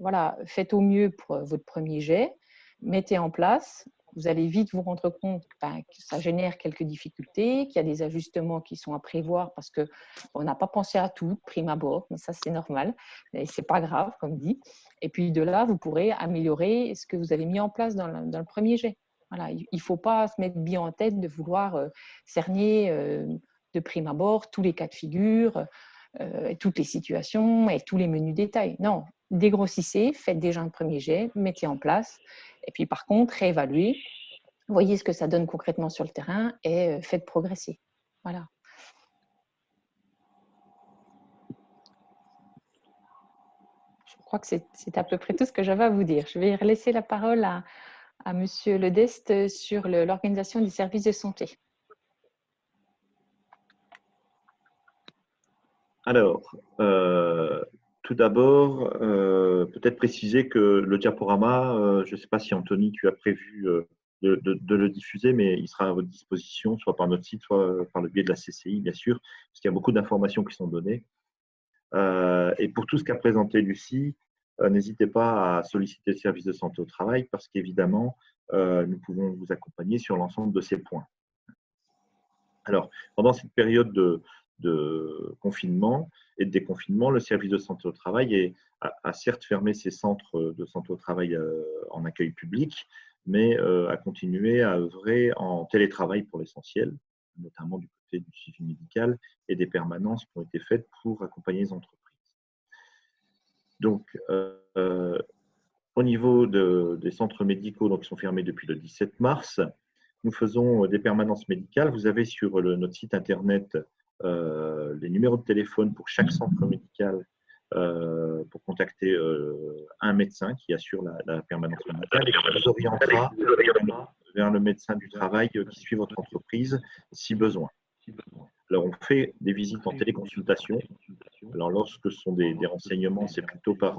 Voilà, faites au mieux pour votre premier jet, mettez en place. Vous allez vite vous rendre compte que ça génère quelques difficultés, qu'il y a des ajustements qui sont à prévoir parce qu'on n'a pas pensé à tout de prime abord, mais ça c'est normal, et c'est pas grave comme dit. Et puis de là, vous pourrez améliorer ce que vous avez mis en place dans le premier jet. Voilà, il ne faut pas se mettre bien en tête de vouloir cerner de prime abord tous les cas de figure, toutes les situations et tous les menus détails. Non, dégrossissez, faites déjà un premier jet, mettez en place. Et puis par contre, réévaluez, voyez ce que ça donne concrètement sur le terrain et faites progresser. Voilà. Je crois que c'est à peu près tout ce que j'avais à vous dire. Je vais laisser la parole à Monsieur Ledest sur l'organisation des services de santé. Alors, tout d'abord, peut-être préciser que le diaporama, je ne sais pas si Anthony, tu as prévu de le diffuser, mais il sera à votre disposition, soit par notre site, soit par le biais de la CCI, bien sûr, parce qu'il y a beaucoup d'informations qui sont données. Et pour tout ce qu'a présenté Lucie, n'hésitez pas à solliciter le service de santé au travail, parce qu'évidemment, nous pouvons vous accompagner sur l'ensemble de ces points. Alors, pendant cette période de confinement et de déconfinement, le service de santé au travail a certes fermé ses centres de santé au travail en accueil public, mais a continué à œuvrer en télétravail pour l'essentiel, notamment du côté du suivi médical et des permanences qui ont été faites pour accompagner les entreprises. Donc, au niveau des centres médicaux qui sont fermés depuis le 17 mars, nous faisons des permanences médicales. Vous avez sur notre site internet les numéros de téléphone pour chaque centre médical pour contacter un médecin qui assure la permanence médicale et qui vous orientera vers le médecin du travail qui suit votre entreprise si besoin. Alors, on fait des visites en téléconsultation. Alors, lorsque ce sont des renseignements, c'est plutôt par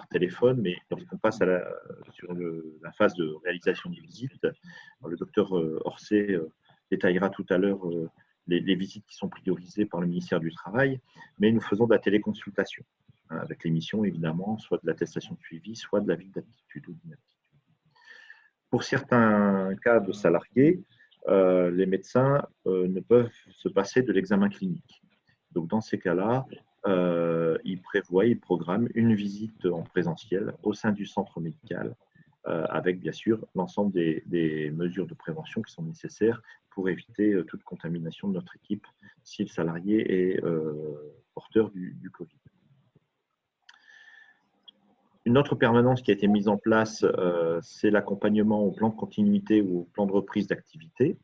téléphone, mais lorsqu'on passe sur la phase de réalisation des visites, le docteur Orsay détaillera tout à l'heure les visites qui sont priorisées par le ministère du Travail, mais nous faisons de la téléconsultation, avec l'émission évidemment, soit de l'attestation de suivi, soit de l'avis d'aptitude ou d'inaptitude. Pour certains cas de salariés, les médecins ne peuvent se passer de l'examen clinique. Donc, dans ces cas-là, ils programment une visite en présentiel au sein du centre médical avec bien sûr l'ensemble des mesures de prévention qui sont nécessaires pour éviter toute contamination de notre équipe si le salarié est porteur du Covid. Une autre permanence qui a été mise en place, c'est l'accompagnement au plan de continuité ou au plan de reprise d'activité.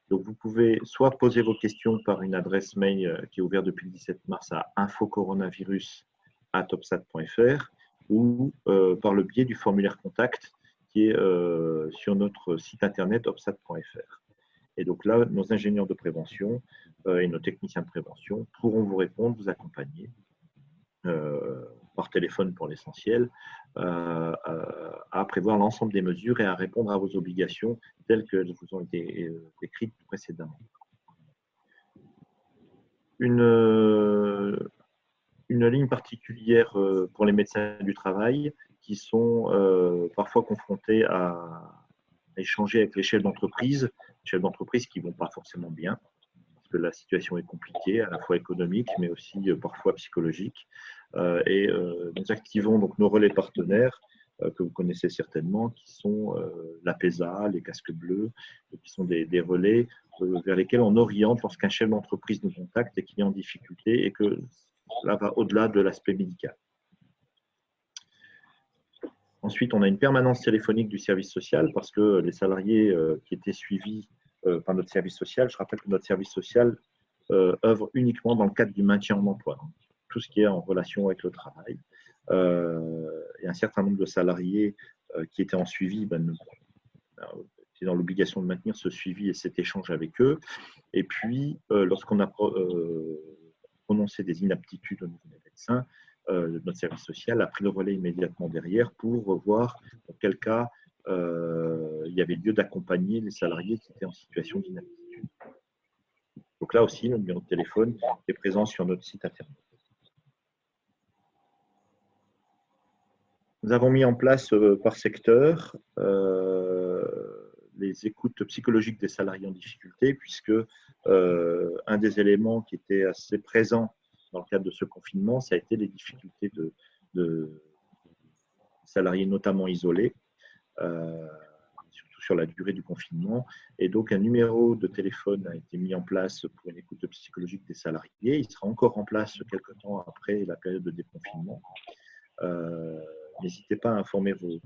Donc, vous pouvez soit poser vos questions par une adresse mail qui est ouverte depuis le 17 mars à infocoronavirus@opsat.fr ou par le biais du formulaire contact qui est sur notre site internet opsat.fr. Et donc là, nos ingénieurs de prévention et nos techniciens de prévention pourront vous répondre, vous accompagner par téléphone pour l'essentiel, à prévoir l'ensemble des mesures et à répondre à vos obligations telles qu'elles vous ont été décrites précédemment. Une ligne particulière pour les médecins du travail qui sont parfois confrontés à échanger avec les chefs d'entreprise qui ne vont pas forcément bien, parce que la situation est compliquée, à la fois économique, mais aussi parfois psychologique. Nous activons donc nos relais partenaires que vous connaissez certainement, qui sont l'APESA, les casques bleus, qui sont des relais vers lesquels on oriente lorsqu'un chef d'entreprise nous contacte et qu'il est en difficulté et que cela va au-delà de l'aspect médical. Ensuite, on a une permanence téléphonique du service social parce que les salariés qui étaient suivis par notre service social, je rappelle que notre service social œuvre uniquement dans le cadre du maintien en emploi, donc tout ce qui est en relation avec le travail. Et un certain nombre de salariés qui étaient en suivi étaient dans l'obligation de maintenir ce suivi et cet échange avec eux. Et puis, lorsqu'on a prononcé des inaptitudes au niveau des médecins, notre service social a pris le relais immédiatement derrière pour voir dans quel cas il y avait lieu d'accompagner les salariés qui étaient en situation d'inaptitude. Donc là aussi, le numéro de téléphone est présent sur notre site internet. Nous avons mis en place par secteur les écoutes psychologiques des salariés en difficulté, puisque un des éléments qui était assez présent dans le cadre de ce confinement, ça a été les difficultés de salariés notamment isolés, surtout sur la durée du confinement. Et donc, un numéro de téléphone a été mis en place pour une écoute psychologique des salariés. Il sera encore en place quelques temps après la période de déconfinement. N'hésitez pas à informer vos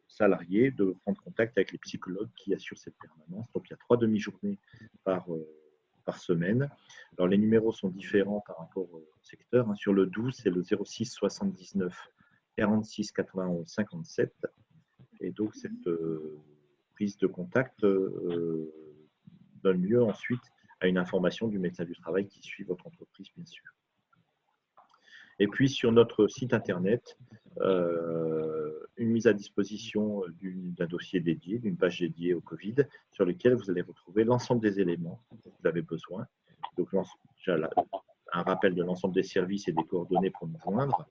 salariés de prendre contact avec les psychologues qui assurent cette permanence. Donc, il y a 3 demi-journées par semaine. Alors, les numéros sont différents par rapport au secteur. Sur le 12, c'est le 06 79 46 91 57. Et donc, cette prise de contact donne lieu ensuite à une information du médecin du travail qui suit votre entreprise, bien sûr. Et puis, sur notre site internet, une mise à disposition d'un dossier dédié, d'une page dédiée au Covid, sur lequel vous allez retrouver l'ensemble des éléments dont vous avez besoin. Donc, un rappel de l'ensemble des services et des coordonnées pour nous joindre,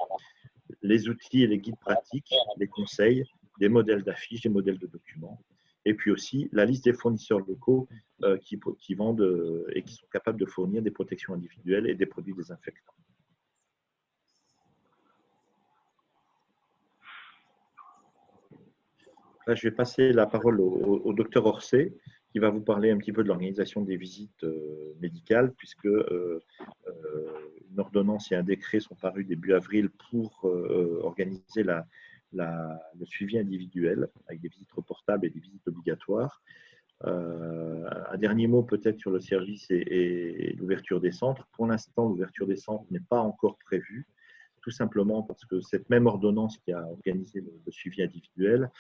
les outils et les guides pratiques, les conseils, des modèles d'affiches, des modèles de documents, et puis aussi la liste des fournisseurs locaux qui vendent et qui sont capables de fournir des protections individuelles et des produits désinfectants. Là, je vais passer la parole au docteur Orsay, qui va vous parler un petit peu de l'organisation des visites médicales, puisque une ordonnance et un décret sont parus début avril pour organiser le suivi individuel, avec des visites reportables et des visites obligatoires. Un dernier mot peut-être sur le service et l'ouverture des centres. Pour l'instant, l'ouverture des centres n'est pas encore prévue, tout simplement parce que cette même ordonnance qui a organisé le suivi individuel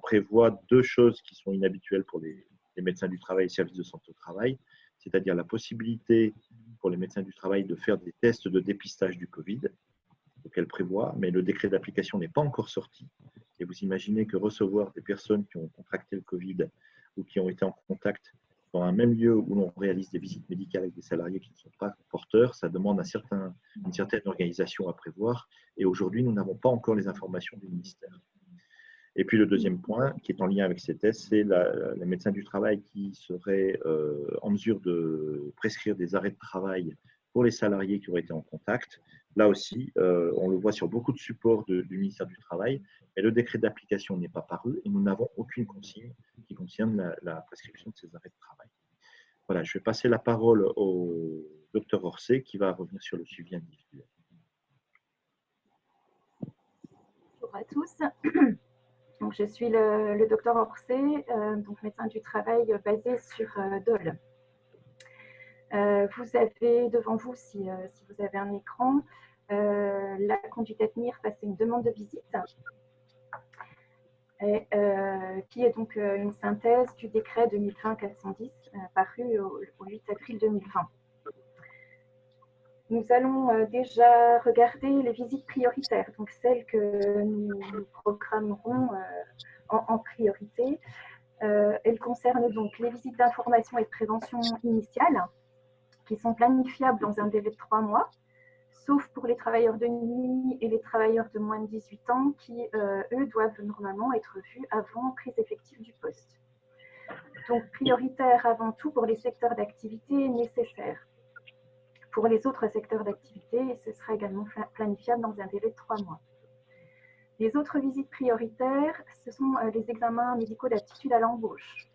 prévoit 2 choses qui sont inhabituelles pour les médecins du travail et les services de santé au travail, c'est-à-dire la possibilité pour les médecins du travail de faire des tests de dépistage du Covid, qu'elle prévoit, mais le décret d'application n'est pas encore sorti. Et vous imaginez que recevoir des personnes qui ont contracté le Covid ou qui ont été en contact dans un même lieu où l'on réalise des visites médicales avec des salariés qui ne sont pas porteurs, ça demande une certaine organisation à prévoir. Et aujourd'hui, nous n'avons pas encore les informations du ministère. Et puis le deuxième point, qui est en lien avec ces tests, c'est les médecins du travail qui seraient en mesure de prescrire des arrêts de travail pour les salariés qui auraient été en contact. Là aussi, on le voit sur beaucoup de supports du ministère du Travail, mais le décret d'application n'est pas paru et nous n'avons aucune consigne qui concerne la prescription de ces arrêts de travail. Voilà, je vais passer la parole au Dr Orsay qui va revenir sur le suivi individuel. Bonjour à tous. Donc, je suis le Dr Orsay, donc médecin du travail basé sur Dole. Vous avez devant vous, si vous avez un écran, la conduite à tenir face à une demande de visite, et, qui est donc une synthèse du décret 2020-410 paru au 8 avril 2020. Nous allons déjà regarder les visites prioritaires, donc celles que nous programmerons en priorité. Elles concernent donc les visites d'information et de prévention initiale, qui sont planifiables dans un délai de 3 mois, sauf pour les travailleurs de nuit et les travailleurs de moins de 18 ans qui, eux, doivent normalement être vus avant prise effective du poste. Donc, prioritaire avant tout pour les secteurs d'activité nécessaires. Pour les autres secteurs d'activité, ce sera également planifiable dans un délai de 3 mois. Les autres visites prioritaires, ce sont les examens médicaux d'aptitude à l'embauche.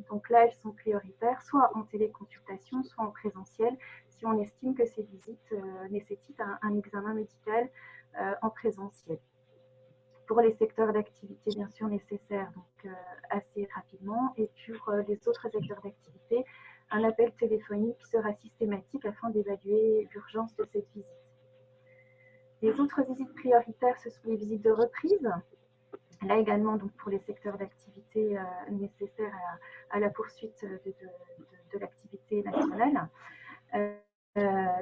Donc là, elles sont prioritaires, soit en téléconsultation, soit en présentiel, si on estime que ces visites nécessitent un examen médical en présentiel. Pour les secteurs d'activité, bien sûr, nécessaires, donc assez rapidement. Et pour les autres secteurs d'activité, un appel téléphonique sera systématique afin d'évaluer l'urgence de cette visite. Les autres visites prioritaires, ce sont les visites de reprise. Là également, donc pour les secteurs d'activité nécessaires à la poursuite de l'activité nationale,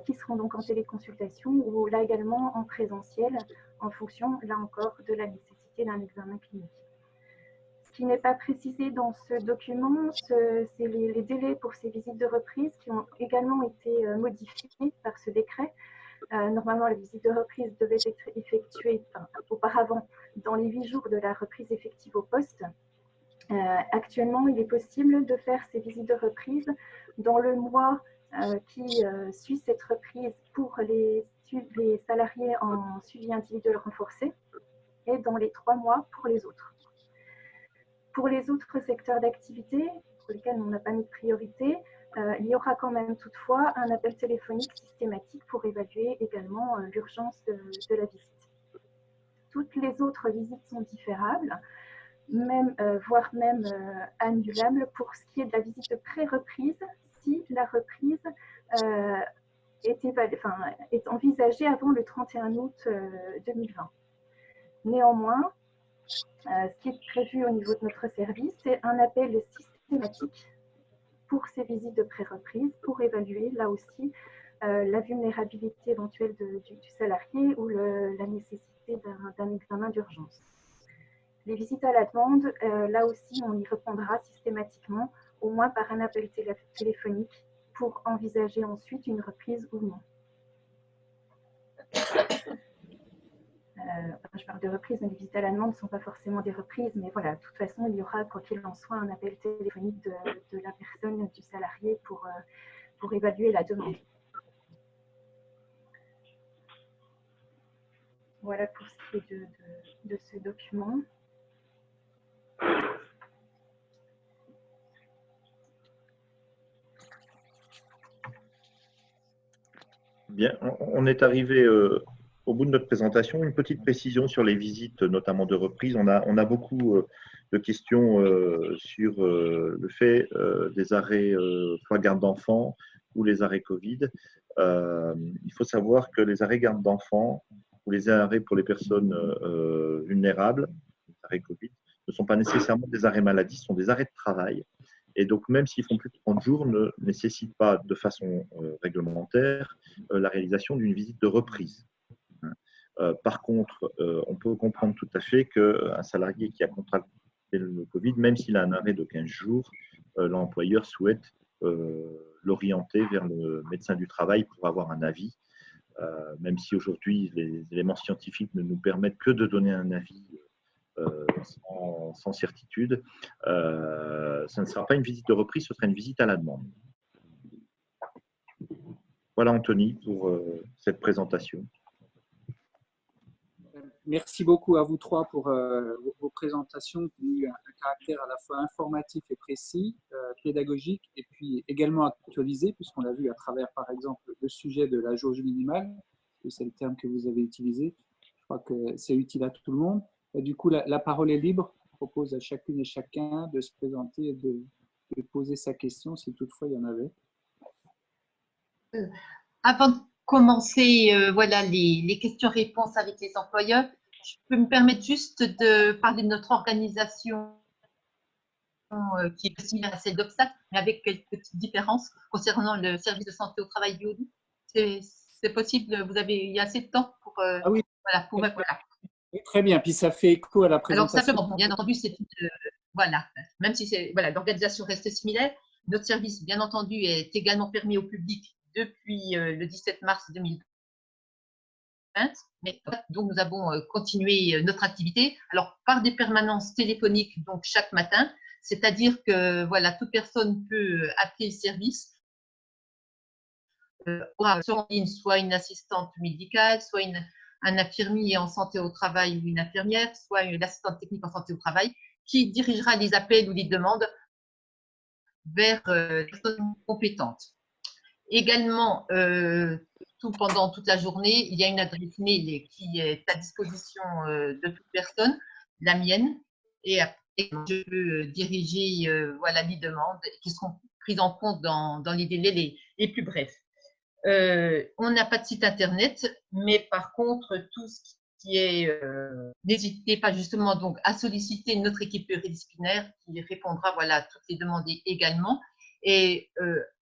qui seront donc en téléconsultation ou là également en présentiel, en fonction, là encore, de la nécessité d'un examen clinique. Ce qui n'est pas précisé dans ce document, c'est les délais pour ces visites de reprise qui ont également été modifiés par ce décret. Normalement, la visite de reprise devait être effectuée auparavant dans les 8 jours de la reprise effective au poste. Actuellement, il est possible de faire ces visites de reprise dans le mois qui suit cette reprise pour les salariés en suivi individuel renforcé et dans les 3 mois pour les autres. Pour les autres secteurs d'activité, pour lesquels on n'a pas mis de priorité, il y aura quand même toutefois un appel téléphonique systématique pour évaluer également l'urgence de la visite. Toutes les autres visites sont différables, voire même annulables pour ce qui est de la visite de pré-reprise, si la reprise est envisagée avant le 31 août 2020. Néanmoins, ce qui est prévu au niveau de notre service, c'est un appel systématique pour ces visites de pré-reprise, pour évaluer là aussi la vulnérabilité éventuelle du salarié ou la nécessité d'un examen d'urgence. Les visites à la demande, là aussi, on y répondra systématiquement, au moins par un appel téléphonique, pour envisager ensuite une reprise ou non. Je parle de reprise, mais les visites à la demande ne sont pas forcément des reprises, mais voilà, de toute façon, il y aura, quoi qu'il en soit, un appel téléphonique de la personne, du salarié, pour évaluer la demande. Voilà pour ce qui est de ce document. Bien, on est arrivé au bout de notre présentation. Une petite précision sur les visites, notamment de reprise. On a beaucoup de questions sur le fait des arrêts soit garde d'enfants ou les arrêts Covid. Il faut savoir que les arrêts garde d'enfants ou les arrêts pour les personnes vulnérables, les arrêts Covid, ne sont pas nécessairement des arrêts maladie, ce sont des arrêts de travail. Et donc, même s'ils font plus de 30 jours, ne nécessitent pas de façon réglementaire la réalisation d'une visite de reprise. Par contre, on peut comprendre tout à fait qu'un salarié qui a contracté le Covid, même s'il a un arrêt de 15 jours, l'employeur souhaite l'orienter vers le médecin du travail pour avoir un avis, même si aujourd'hui les éléments scientifiques ne nous permettent que de donner un avis sans certitude. Ça ne sera pas une visite de reprise, ce sera une visite à la demande. Voilà Anthony pour cette présentation. Merci beaucoup à vous trois pour vos présentations qui ont eu un caractère à la fois informatif et précis, pédagogique, et puis également actualisé, puisqu'on l'a vu à travers, par exemple, le sujet de la jauge minimale, c'est le terme que vous avez utilisé. Je crois que c'est utile à tout le monde. Et du coup, la parole est libre. Je propose à chacune et chacun de se présenter et de poser sa question, si toutefois il y en avait. Avant de commencer voilà, les questions-réponses avec les employeurs, je peux me permettre juste de parler de notre organisation qui est similaire à celle d'Obstacle, mais avec quelques petites différences concernant le service de santé au travail du Haut-Doubs. C'est possible, il y a assez de temps pour… Ah oui, voilà, voilà. Très bien, puis ça fait écho à la présentation. Alors simplement, bien entendu, c'est voilà, même si voilà, l'organisation reste similaire, notre service, bien entendu, est également permis au public depuis le 17 mars 2020. Mais donc nous avons continué notre activité, alors par des permanences téléphoniques, donc chaque matin, c'est-à-dire que voilà, toute personne peut appeler le service, soit en ligne, soit une assistante médicale, soit un infirmier en santé au travail ou une infirmière, soit une assistante technique en santé au travail, qui dirigera les appels ou les demandes vers les personnes compétentes. Également, pendant toute la journée, il y a une adresse mail qui est à disposition de toute personne, la mienne, et après, je peux diriger voilà, les demandes qui seront prises en compte dans les délais les plus brefs. On n'a pas de site internet, mais par contre, tout ce qui est… n'hésitez pas justement donc à solliciter notre équipe pluridisciplinaire qui répondra voilà, à toutes les demandes également. Et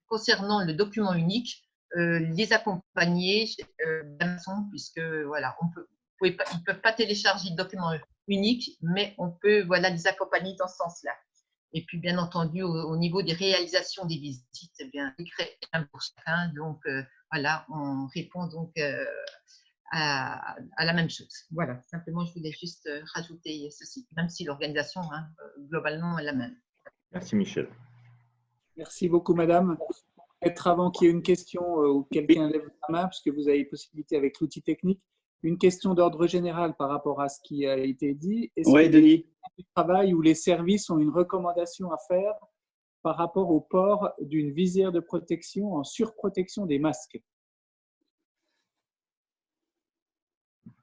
concernant le document unique, les accompagner puisque voilà, ils ne peuvent pas télécharger le document unique, mais on peut voilà, les accompagner dans ce sens-là. Et puis, bien entendu, au niveau des réalisations des visites, eh bien, pour chacun. Donc, voilà, on répond donc à la même chose. Voilà, simplement, je voulais juste rajouter ceci, même si l'organisation, hein, globalement, est la même. Merci Michel. Merci beaucoup, madame. Peut-être avant qu'il y ait une question ou quelqu'un lève la main, parce que vous avez possibilité avec l'outil technique, une question d'ordre général par rapport à ce qui a été dit. Est-ce que Denis. les travail ou les services ont une recommandation à faire par rapport au port d'une visière de protection en surprotection des masques?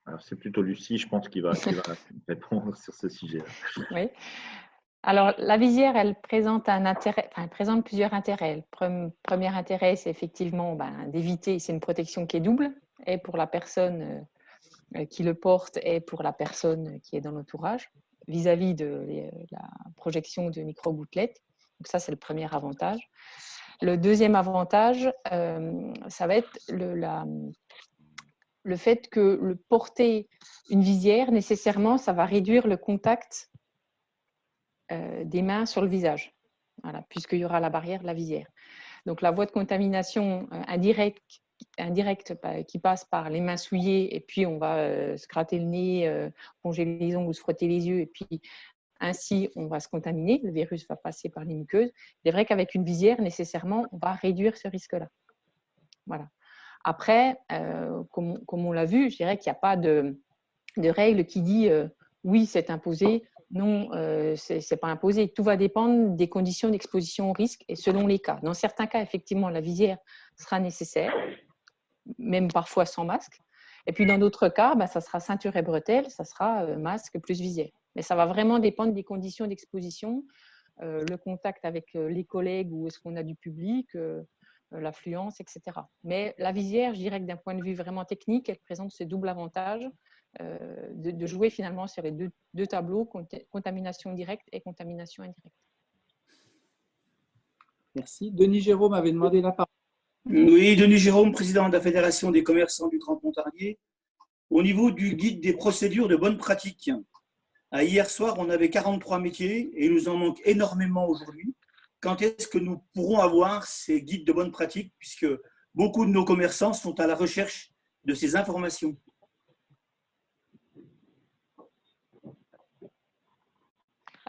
Alors, c'est plutôt Lucie, je pense, qui va répondre sur ce sujet-là. Oui. Alors, la visière, elle présente un intérêt, enfin, elle présente plusieurs intérêts. Le premier intérêt, c'est effectivement d'éviter, c'est une protection qui est double, et pour la personne qui le porte et pour la personne qui est dans l'entourage, vis-à-vis de la projection de micro-gouttelettes. Donc ça, c'est le premier avantage. Le deuxième avantage, ça va être le fait que le porter une visière, nécessairement, ça va réduire le contact des mains sur le visage, voilà, puisqu'il y aura la barrière de la visière. Donc la voie de contamination indirecte qui passe par les mains souillées, et puis on va se gratter le nez, ronger les ongles ou se frotter les yeux, et puis ainsi on va se contaminer, le virus va passer par les muqueuses. Il est vrai qu'avec une visière, nécessairement, on va réduire ce risque-là. Voilà. Après, comme on l'a vu, je dirais qu'il n'y a pas de règle qui dit oui, c'est imposé, non, ce n'est pas imposé. Tout va dépendre des conditions d'exposition au risque et selon les cas. Dans certains cas, effectivement, la visière sera nécessaire, même parfois sans masque. Et puis dans d'autres cas, ça sera ceinture et bretelles, ça sera masque plus visière. Mais ça va vraiment dépendre des conditions d'exposition, le contact avec les collègues ou est-ce qu'on a du public, l'affluence, etc. Mais la visière, je dirais que d'un point de vue vraiment technique, elle présente ce double avantage de jouer finalement sur les deux tableaux, contamination directe et contamination indirecte. Merci. Denis Jérôme avait demandé la parole. Oui, Denis Jérôme, président de la Fédération des commerçants du Grand Pontarlier. Au niveau du guide des procédures de bonne pratique, hier soir, on avait 43 métiers et il nous en manque énormément aujourd'hui. Quand est-ce que nous pourrons avoir ces guides de bonne pratique, puisque beaucoup de nos commerçants sont à la recherche de ces informations?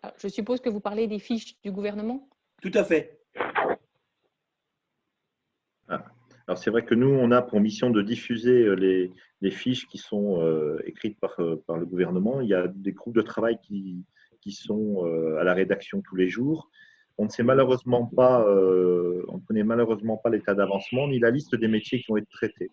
Alors, je suppose que vous parlez des fiches du gouvernement? Tout à fait. Alors, c'est vrai que nous, on a pour mission de diffuser les fiches qui sont écrites par le gouvernement. Il y a des groupes de travail qui sont à la rédaction tous les jours. On ne connaît malheureusement pas l'état d'avancement ni la liste des métiers qui vont être traités.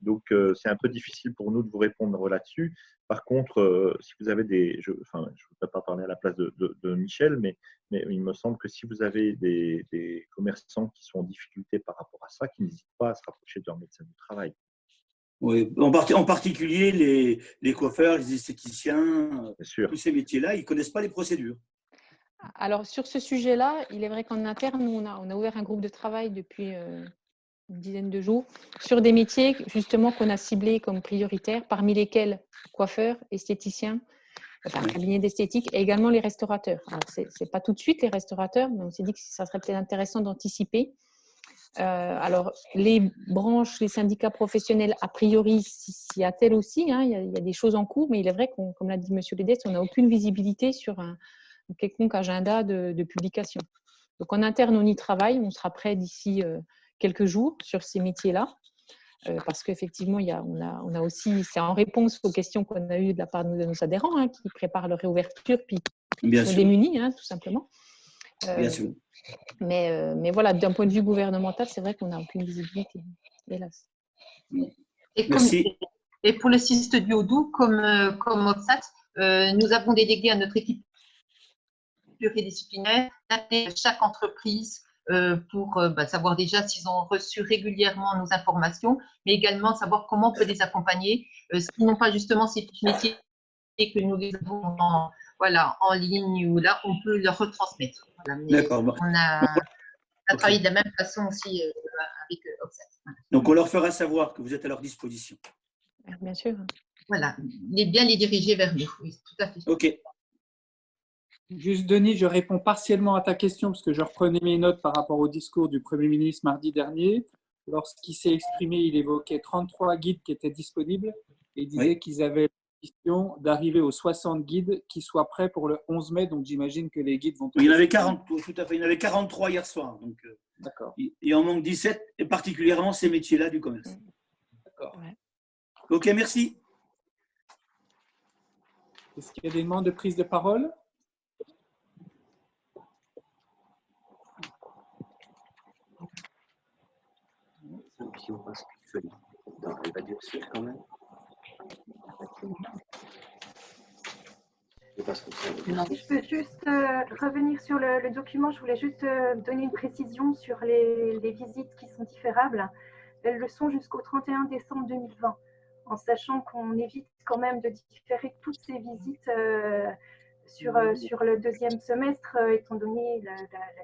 Donc, c'est un peu difficile pour nous de vous répondre là-dessus. Par contre, si vous avez je ne voudrais pas parler à la place de Michel, mais il me semble que si vous avez des commerçants qui sont en difficulté par rapport à ça, qu'ils n'hésitent pas à se rapprocher de leur médecin du travail. Oui, en particulier les coiffeurs, les esthéticiens, tous ces métiers-là, ils ne connaissent pas les procédures. Alors, sur ce sujet-là, il est vrai qu'en interne, nous, on a ouvert un groupe de travail depuis une dizaine de jours sur des métiers justement qu'on a ciblés comme prioritaires, parmi lesquels coiffeurs, esthéticiens, cabinet d'esthétique et également les restaurateurs. Alors, ce n'est pas tout de suite les restaurateurs, mais on s'est dit que ça serait peut-être intéressant d'anticiper. Alors, les branches, les syndicats professionnels, a priori, s'y attellent aussi. Hein, il y a des choses en cours, mais il est vrai qu'on, comme l'a dit M. Ledès, on n'a aucune visibilité sur un quelconque agenda de publication. Donc, en interne, on y travaille. On sera prêt d'ici quelques jours sur ces métiers-là. Parce qu'effectivement, on a aussi, c'est en réponse aux questions qu'on a eues de la part de nos adhérents qui préparent leur réouverture, puis qui sont démunis, tout simplement. Bien sûr. Mais voilà, d'un point de vue gouvernemental, c'est vrai qu'on n'a aucune visibilité, hélas. Et pour le cyste du haut doux, comme OPSAT, nous avons délégué à notre équipe pluridisciplinaire d'appeler chaque entreprise pour savoir déjà s'ils ont reçu régulièrement nos informations, mais également savoir comment on peut les accompagner, s'ils n'ont pas justement ces petits métiers que nous les avons en ligne ou là, on peut leur retransmettre. Voilà. D'accord. On a travaillé de la même façon aussi avec OPSAT. Voilà. Donc, on leur fera savoir que vous êtes à leur disposition. Bien sûr. Voilà, bien les diriger vers nous. Oui, tout à fait. OK. Juste, Denis, je réponds partiellement à ta question parce que je reprenais mes notes par rapport au discours du Premier ministre mardi dernier. Lorsqu'il s'est exprimé, il évoquait 33 guides qui étaient disponibles et il disait qu'ils avaient l'ambition d'arriver aux 60 guides qui soient prêts pour le 11 mai. Donc, j'imagine que les guides vont… Il y en avait 40, tout à fait. Il y en avait 43 hier soir. Donc, d'accord. Il en manque 17, et particulièrement ces métiers-là du commerce. D'accord. Ouais. OK, merci. Est-ce qu'il y a des demandes de prise de parole ? Puis on passe plus feuille. Elle va durcir quand même. Je peux juste revenir sur le document. Je voulais juste donner une précision sur les visites qui sont différables. Elles le sont jusqu'au 31 décembre 2020, en sachant qu'on évite quand même de différer toutes ces visites sur le deuxième semestre, étant donné la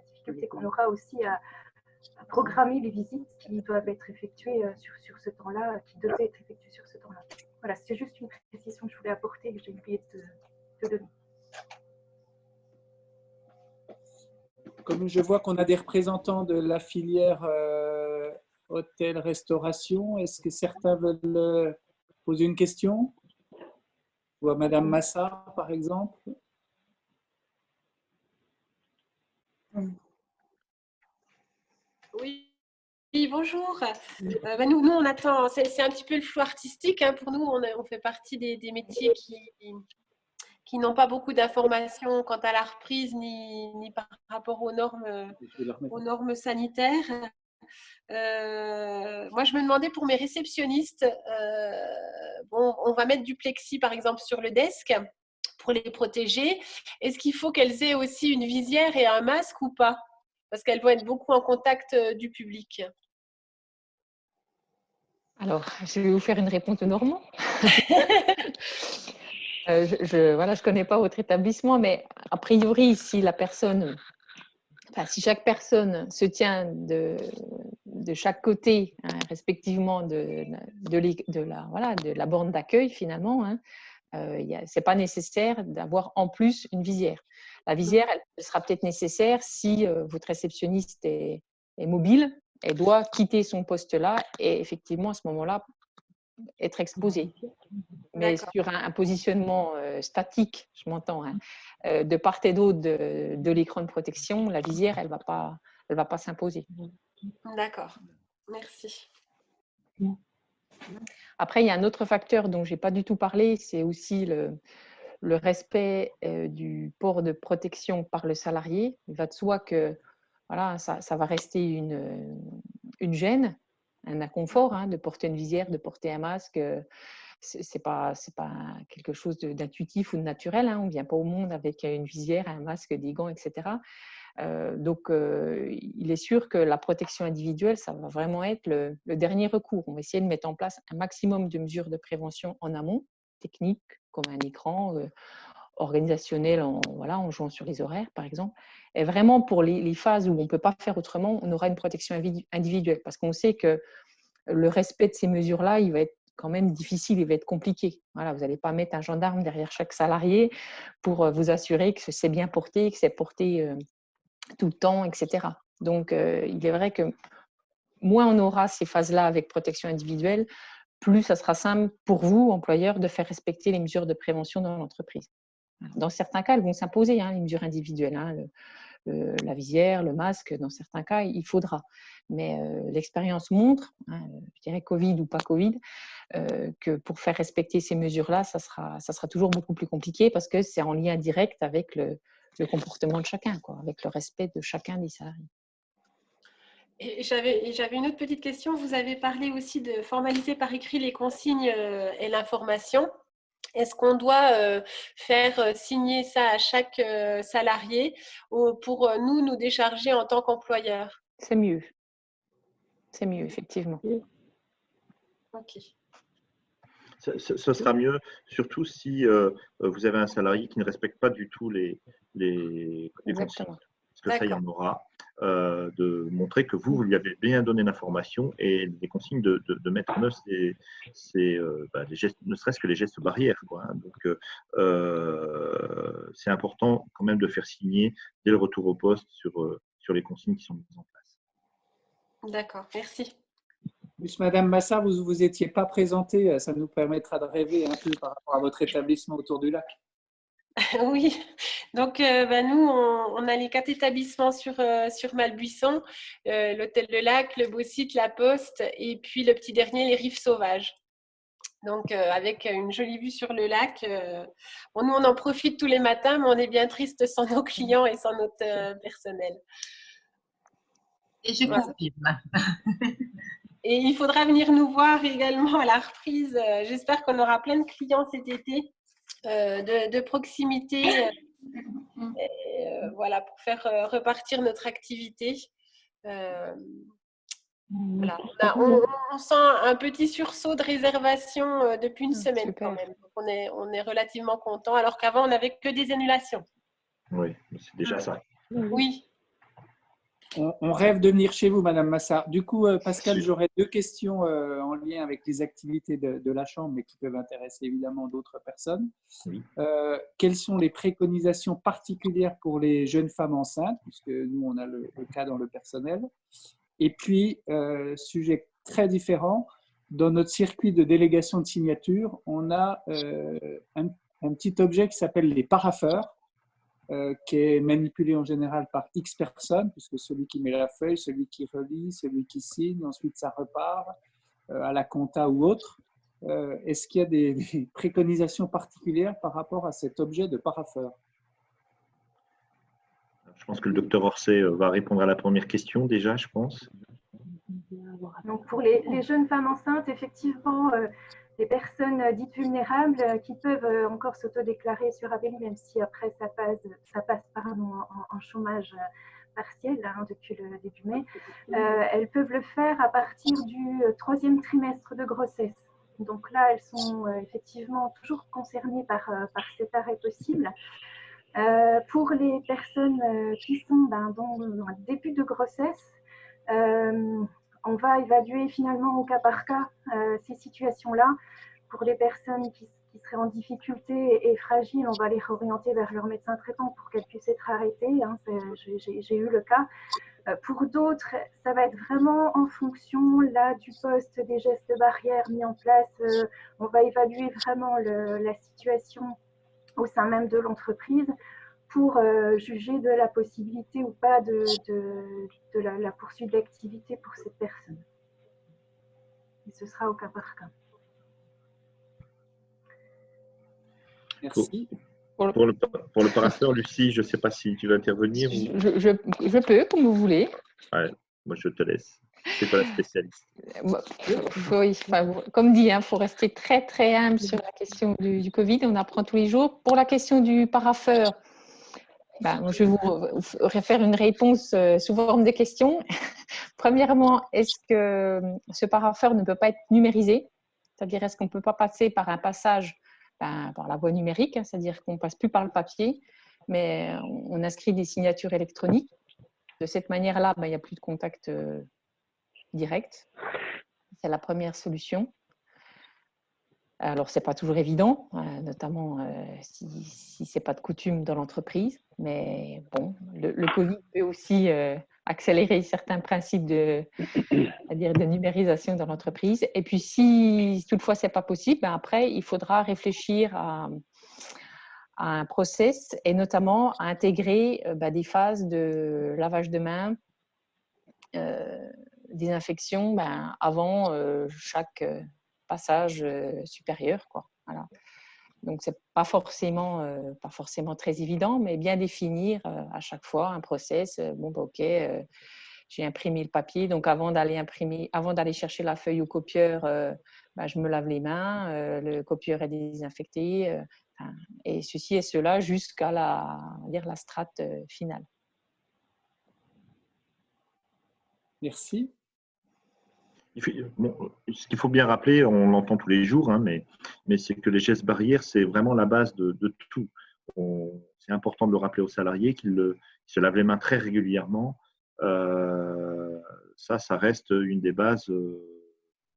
difficulté qu'on aura aussi à programmer les visites qui doivent être effectuées sur ce temps-là, qui devaient être effectuées sur ce temps-là. Voilà, c'est juste une précision que je voulais apporter et que j'ai oublié de donner. Comme je vois qu'on a des représentants de la filière hôtel-restauration, est-ce que certains veulent poser une question? Ou à Madame Massa, par exemple? Oui, bonjour. Nous, on attend, c'est un petit peu le flou artistique. Pour nous, on fait partie des métiers qui n'ont pas beaucoup d'informations quant à la reprise ni par rapport aux normes sanitaires. Moi, je me demandais pour mes réceptionnistes, on va mettre du plexi par exemple sur le desk pour les protéger. Est-ce qu'il faut qu'elles aient aussi une visière et un masque ou pas? Parce qu'elles vont être beaucoup en contact du public. Alors, je vais vous faire une réponse de Normand. Je connais pas votre établissement, mais a priori, si chaque personne se tient de chaque côté, respectivement de la borne d'accueil, finalement, c'est pas nécessaire d'avoir en plus une visière. La visière, elle sera peut-être nécessaire si votre réceptionniste est mobile, elle doit quitter son poste là et effectivement à ce moment-là être exposée. Mais sur un positionnement statique, je m'entends, de part et d'autre de l'écran de protection, la visière, elle va pas s'imposer. D'accord. Merci. Après, il y a un autre facteur dont je n'ai pas du tout parlé, c'est aussi le respect du port de protection par le salarié. Il va de soi que voilà, ça va rester une gêne, un inconfort hein, de porter une visière, de porter un masque. C'est pas quelque chose d'intuitif ou de naturel. Hein. On ne vient pas au monde avec une visière, un masque, des gants, etc. Donc, il est sûr que la protection individuelle, ça va vraiment être le dernier recours. On va essayer de mettre en place un maximum de mesures de prévention en amont, techniques comme un écran, organisationnel en jouant sur les horaires, par exemple. Et vraiment, pour les phases où on ne peut pas faire autrement, on aura une protection individuelle parce qu'on sait que le respect de ces mesures-là, il va être quand même difficile, il va être compliqué. Voilà, vous n'allez pas mettre un gendarme derrière chaque salarié pour vous assurer que c'est bien porté, que c'est porté tout le temps, etc. Donc, il est vrai que moins on aura ces phases-là avec protection individuelle, plus ça sera simple pour vous, employeurs, de faire respecter les mesures de prévention dans l'entreprise. Dans certains cas, elles vont s'imposer, hein, les mesures individuelles, hein, la visière, le masque, dans certains cas, il faudra. Mais l'expérience montre, hein, je dirais Covid ou pas Covid, que pour faire respecter ces mesures-là, ça sera toujours beaucoup plus compliqué parce que c'est en lien direct avec le comportement de chacun, quoi, avec le respect de chacun des salariés. Et j'avais une autre petite question. Vous avez parlé aussi de formaliser par écrit les consignes et l'information. Est-ce qu'on doit faire signer ça à chaque salarié pour nous décharger en tant qu'employeur? C'est mieux. C'est mieux, effectivement. Ok. Ce sera mieux, surtout si vous avez un salarié qui ne respecte pas du tout les consignes. Parce que ça, il y en aura. De montrer que vous lui avez bien donné l'information et les consignes de mettre en œuvre les gestes, ne serait-ce que les gestes barrières, quoi, hein. Donc, c'est important quand même de faire signer dès le retour au poste sur les consignes qui sont mises en place. D'accord, merci. Madame Massa, vous vous étiez pas présentée, ça nous permettra de rêver un peu par rapport à votre établissement autour du lac. Oui, donc nous, on a les 4 établissements sur Malbuisson, l'Hôtel Le Lac, le Beau Site, la Poste, et puis le petit dernier, les Rives Sauvages. Donc, avec une jolie vue sur le lac. Bon, nous, on en profite tous les matins, mais on est bien triste sans nos clients et sans notre personnel. Et je confirme. Et il faudra venir nous voir également à la reprise. J'espère qu'on aura plein de clients cet été. De proximité, voilà, pour faire repartir notre activité. Voilà. On sent un petit sursaut de réservation depuis une semaine. Super. Quand même. Donc on est relativement content, alors qu'avant on n'avait que des annulations. Oui, c'est déjà ça. Oui. On rêve de venir chez vous, Madame Massa. Du coup, Pascal, j'aurais 2 questions en lien avec les activités de la Chambre, mais qui peuvent intéresser évidemment d'autres personnes. Oui. Quelles sont les préconisations particulières pour les jeunes femmes enceintes, puisque nous, on a le cas dans le personnel. Et puis, sujet très différent, dans notre circuit de délégation de signature, on a un petit objet qui s'appelle les parapheurs, qui est manipulé en général par X personnes, puisque celui qui met la feuille, celui qui relit, celui qui signe, ensuite ça repart à la compta ou autre. Est-ce qu'il y a des préconisations particulières par rapport à cet objet de parapheur? Je pense que le docteur Orsay va répondre à la première question déjà, je pense. Donc pour les jeunes femmes enceintes, effectivement, des personnes dites vulnérables qui peuvent encore s'autodéclarer sur ABELI, même si après ça passe en chômage partiel hein, depuis le début mai, elles peuvent le faire à partir du 3e trimestre de grossesse. Donc là, elles sont effectivement toujours concernées par cet arrêt possible. Pour les personnes qui sont dans le début de grossesse, on va évaluer finalement au cas par cas ces situations-là. Pour les personnes qui seraient en difficulté et fragiles, on va les réorienter vers leur médecin traitant pour qu'elles puissent être arrêtées. Hein, j'ai eu le cas. Pour d'autres, ça va être vraiment en fonction là, du poste, des gestes barrières mis en place. On va évaluer vraiment la situation au sein même de l'entreprise pour juger de la possibilité ou pas de la poursuite d'activité pour cette personne. Et ce sera au cas par cas. Merci. Pour le parapheur, Lucie, je ne sais pas si tu veux intervenir. Ou... Je peux, comme vous voulez. Ouais, moi, je te laisse. C'est toi la spécialiste. Oui, enfin, comme dit, il faut rester très, très humble sur la question du Covid. On apprend tous les jours. Pour la question du parapheur, je vais vous faire une réponse sous forme de questions. Premièrement, est-ce que ce parapheur ne peut pas être numérisé? C'est-à-dire, est-ce qu'on ne peut pas passer par un passage par la voie numérique, c'est-à-dire qu'on ne passe plus par le papier, mais on inscrit des signatures électroniques. De cette manière-là, il n'y a plus de contact direct. C'est la première solution. Alors, ce n'est pas toujours évident, notamment si ce n'est pas de coutume dans l'entreprise. Mais bon, le Covid peut aussi accélérer certains principes de numérisation dans l'entreprise. Et puis, si toutefois ce n'est pas possible, après, il faudra réfléchir à un process et notamment à intégrer des phases de lavage de mains, désinfection avant chaque passage supérieur, quoi. Voilà. Donc, ce n'est pas forcément très évident, mais bien définir à chaque fois un process. OK, j'ai imprimé le papier, donc avant d'aller chercher la feuille au copieur, je me lave les mains, le copieur est désinfecté, et ceci et cela jusqu'à la strate finale. Merci. Ce qu'il faut bien rappeler, on l'entend tous les jours, mais c'est que les gestes barrières, c'est vraiment la base de tout. C'est important de le rappeler aux salariés qu'ils se lavent les mains très régulièrement. Ça reste une des bases de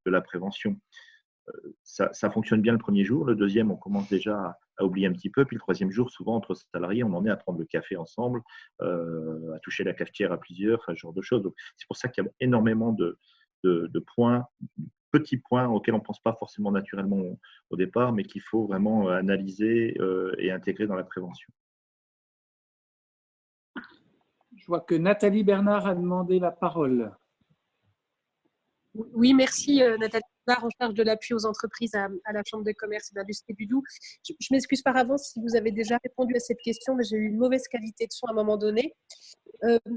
la prévention. Ça fonctionne bien le premier jour. Le deuxième, on commence déjà à oublier un petit peu. Puis le troisième jour, souvent, entre salariés, on en est à prendre le café ensemble, à toucher la cafetière à plusieurs, ce genre de choses. C'est pour ça qu'il y a énormément de points, petits points auxquels on ne pense pas forcément naturellement au départ, mais qu'il faut vraiment analyser et intégrer dans la prévention. Je vois que Nathalie Bernard a demandé la parole. Oui, merci Nathalie Bernard, en charge de l'appui aux entreprises à la Chambre de commerce et d'industrie du Doubs. Je m'excuse par avance si vous avez déjà répondu à cette question, mais j'ai eu une mauvaise qualité de son à un moment donné.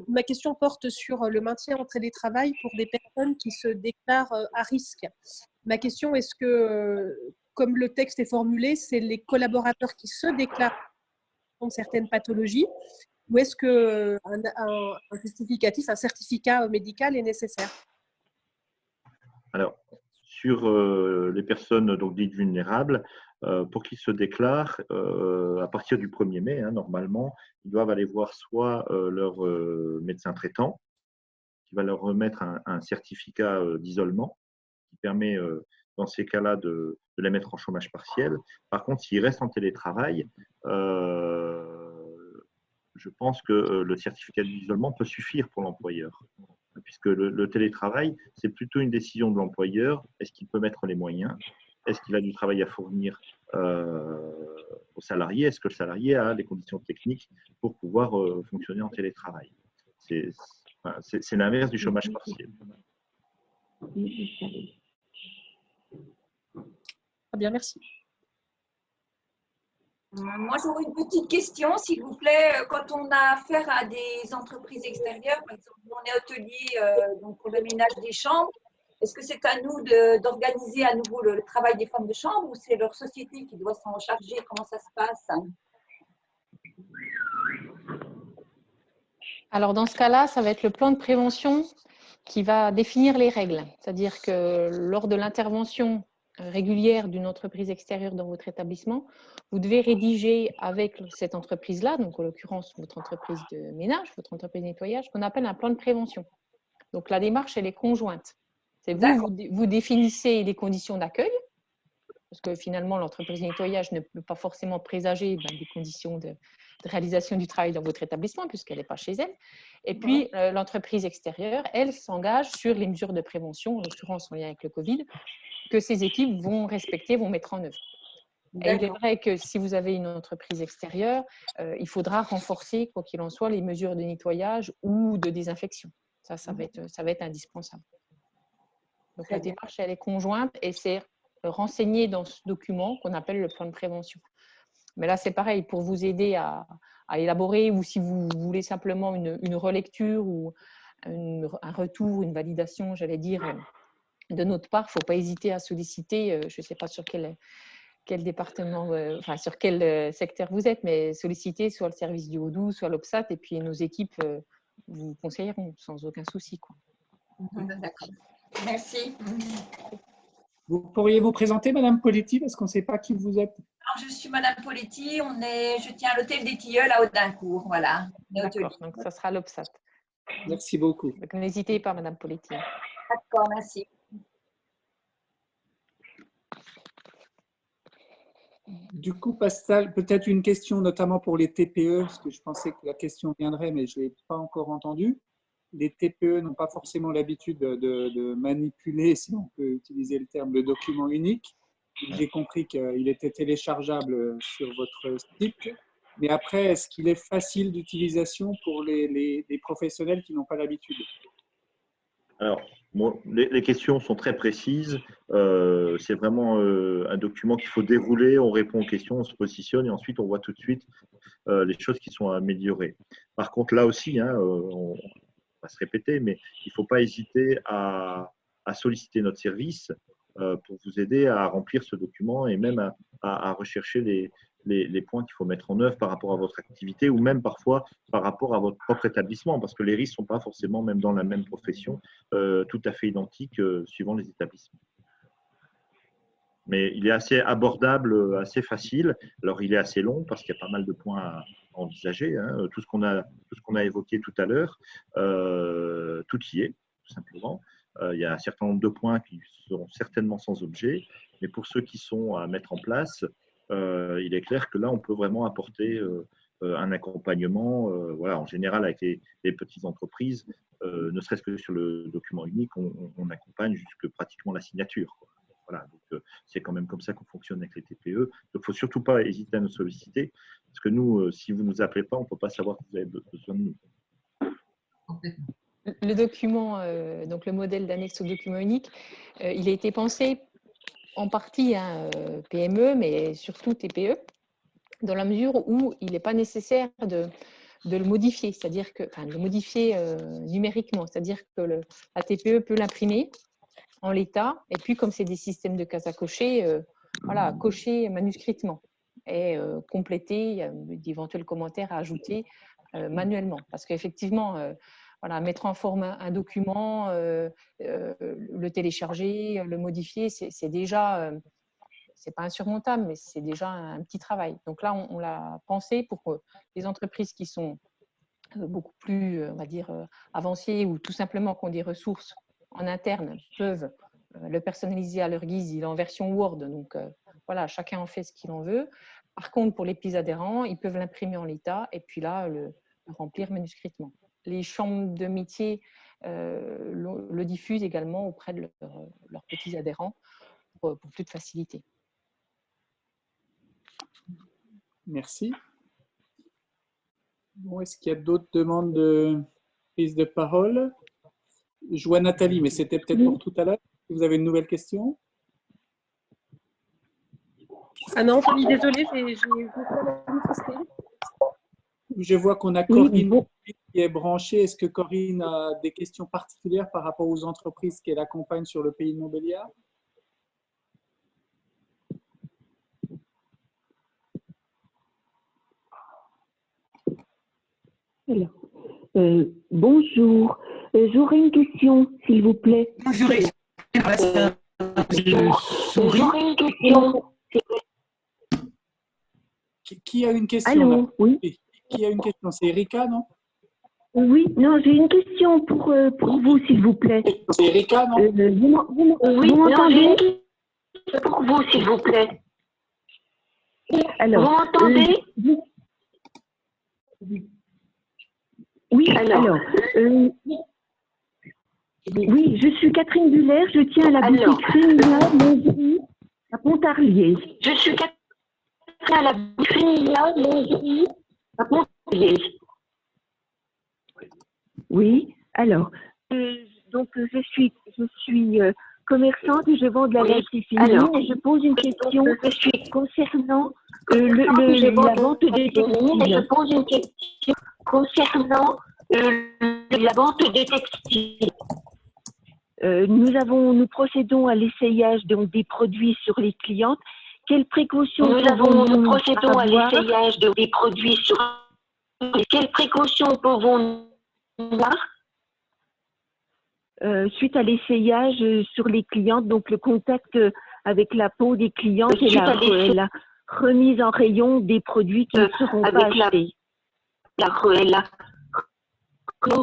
Ma question porte sur le maintien en télétravail pour des personnes qui se déclarent à risque. Ma question, est-ce que, comme le texte est formulé, c'est les collaborateurs qui se déclarent contre certaines pathologies, ou est-ce qu'un justificatif, un certificat médical est nécessaire? Alors, sur les personnes dites vulnérables, pour qu'ils se déclarent, à partir du 1er mai, normalement, ils doivent aller voir soit leur médecin traitant, qui va leur remettre un certificat d'isolement, qui permet, dans ces cas-là, de les mettre en chômage partiel. Par contre, s'ils restent en télétravail, je pense que le certificat d'isolement peut suffire pour l'employeur, puisque le télétravail, c'est plutôt une décision de l'employeur. Est-ce qu'il peut mettre les moyens? Est-ce qu'il a du travail à fournir aux salariés? Est-ce que le salarié a les conditions techniques pour pouvoir fonctionner en télétravail? C'est l'inverse du chômage partiel. Très bien, merci. Moi, j'aurais une petite question, s'il vous plaît. Quand on a affaire à des entreprises extérieures, par exemple, on est hôtelier pour le ménage des chambres, est-ce que c'est à nous d'organiser à nouveau le travail des femmes de chambre ou c'est leur société qui doit s'en charger? Comment ça se passe? Alors, dans ce cas-là, ça va être le plan de prévention qui va définir les règles. C'est-à-dire que lors de l'intervention régulière d'une entreprise extérieure dans votre établissement, vous devez rédiger avec cette entreprise-là, donc en l'occurrence votre entreprise de ménage, votre entreprise de nettoyage, qu'on appelle un plan de prévention. Donc la démarche, elle est conjointe. C'est vous définissez les conditions d'accueil, parce que finalement l'entreprise de nettoyage ne peut pas forcément présager des conditions de réalisation du travail dans votre établissement, puisqu'elle n'est pas chez elle. Et puis l'entreprise extérieure, elle s'engage sur les mesures de prévention, en l'occurrence en lien avec le Covid, que ces équipes vont respecter, vont mettre en œuvre. Et il est vrai que si vous avez une entreprise extérieure, il faudra renforcer, quoi qu'il en soit, les mesures de nettoyage ou de désinfection. Ça va être indispensable. Donc, la démarche, elle est conjointe et c'est renseigné dans ce document qu'on appelle le plan de prévention. Mais là, c'est pareil, pour vous aider à élaborer ou si vous voulez simplement une relecture ou un retour, une validation, j'allais dire, de notre part, il ne faut pas hésiter à solliciter, je ne sais pas sur quel département, enfin sur quel secteur vous êtes, mais solliciter soit le service du Haut-Doubs, soit l'OPSAT, et puis nos équipes vous conseilleront sans aucun souci, quoi. D'accord. Merci. Vous pourriez vous présenter, Madame Poletti, parce qu'on ne sait pas qui vous êtes. Alors, je suis Madame Poletti, je tiens l'hôtel des Tilleuls à Audincourt, voilà. D'accord, donc ça sera l'OPSAT. Merci beaucoup. Donc n'hésitez pas, Madame Poletti. D'accord, merci. Du coup, Pascal, peut-être une question notamment pour les TPE, parce que je pensais que la question viendrait, mais je ne l'ai pas encore entendue. Les TPE n'ont pas forcément l'habitude de manipuler, si on peut utiliser le terme, le document unique. J'ai compris qu'il était téléchargeable sur votre site. Mais après, est-ce qu'il est facile d'utilisation pour les professionnels qui n'ont pas l'habitude? Alors, les questions sont très précises. C'est vraiment un document qu'il faut dérouler. On répond aux questions, on se positionne et ensuite on voit tout de suite les choses qui sont améliorées. Par contre, là aussi, on va se répéter, mais il ne faut pas hésiter à solliciter notre service pour vous aider à remplir ce document et même à rechercher les points qu'il faut mettre en œuvre par rapport à votre activité ou même parfois par rapport à votre propre établissement, parce que les risques ne sont pas forcément, même dans la même profession, tout à fait identiques suivant les établissements. Mais il est assez abordable, assez facile. Alors, il est assez long parce qu'il y a pas mal de points à envisager. Tout ce qu'on a évoqué tout à l'heure, tout y est, tout simplement. Il y a un certain nombre de points qui seront certainement sans objet, mais pour ceux qui sont à mettre en place, il est clair que là, on peut vraiment apporter un accompagnement. Voilà, en général, avec les petites entreprises, ne serait-ce que sur le document unique, on accompagne jusque pratiquement la signature, quoi. Voilà, donc c'est quand même comme ça qu'on fonctionne avec les TPE. Donc, il ne faut surtout pas hésiter à nous solliciter, parce que nous, si vous ne nous appelez pas, on ne peut pas savoir que vous avez besoin de nous. Le document, donc le modèle d'annexe au document unique, il a été pensé en partie PME, mais surtout TPE, dans la mesure où il n'est pas nécessaire de le modifier, c'est-à-dire que, enfin, de le modifier numériquement, c'est-à-dire que la TPE peut l'imprimer en l'état, et puis comme c'est des systèmes de cases à cocher, voilà, cocher manuscritement et compléter, il y a d'éventuels commentaires à ajouter manuellement, parce qu'effectivement, voilà, mettre en forme un document, le télécharger, le modifier, c'est déjà, c'est pas insurmontable, mais c'est déjà un petit travail. Donc là, on l'a pensé pour que les entreprises qui sont beaucoup plus, on va dire, avancées ou tout simplement qui ont des ressources en interne peuvent le personnaliser à leur guise. Il est en version Word, donc voilà, chacun en fait ce qu'il en veut. Par contre, pour les petits adhérents, ils peuvent l'imprimer en l'état et puis là, le remplir manuscritement. Les chambres de métier le diffusent également auprès de leurs petits adhérents pour plus de facilité. Merci. Bon, est-ce qu'il y a d'autres demandes de prise de parole? Je vois Nathalie, mais c'était peut-être pour tout à l'heure. Vous avez une nouvelle question? Ah non, Fanny, désolée, j'ai Je vois qu'on a Corinne qui est branchée. Est-ce que Corinne a des questions particulières par rapport aux entreprises qu'elle accompagne sur le pays de Montbéliard? Bonjour, j'aurais une question, s'il vous plaît. Bonjour, j'aurais une question. Qui a une question? Allô, oui. Qui a une question? C'est Erika, non? Oui, non, j'ai une question pour vous, s'il vous plaît. C'est Erika, non? Vous m'entendez? Pour vous, s'il vous plaît. Alors, vous m'entendez? Oui, alors, oui, je suis Catherine Buller, je tiens à la boutique Fémina Lingerie à Pontarlier. Je suis Catherine à la boutique Fémina Lingerie à Pontarlier. Oui, alors, donc je suis commerçante et je vends de la lessive féminine et je pose une question concernant la vente des textiles. Je pose une question concernant la vente des textiles. Nous procédons à l'essayage des produits sur les clientes. Quelles précautions nous procédons à l'essayage des produits sur quelles précautions pouvons-nous avoir suite à l'essayage sur les clientes, donc le contact avec la peau des clientes et la remise en rayon des produits qui ne seront pas achetés. La remise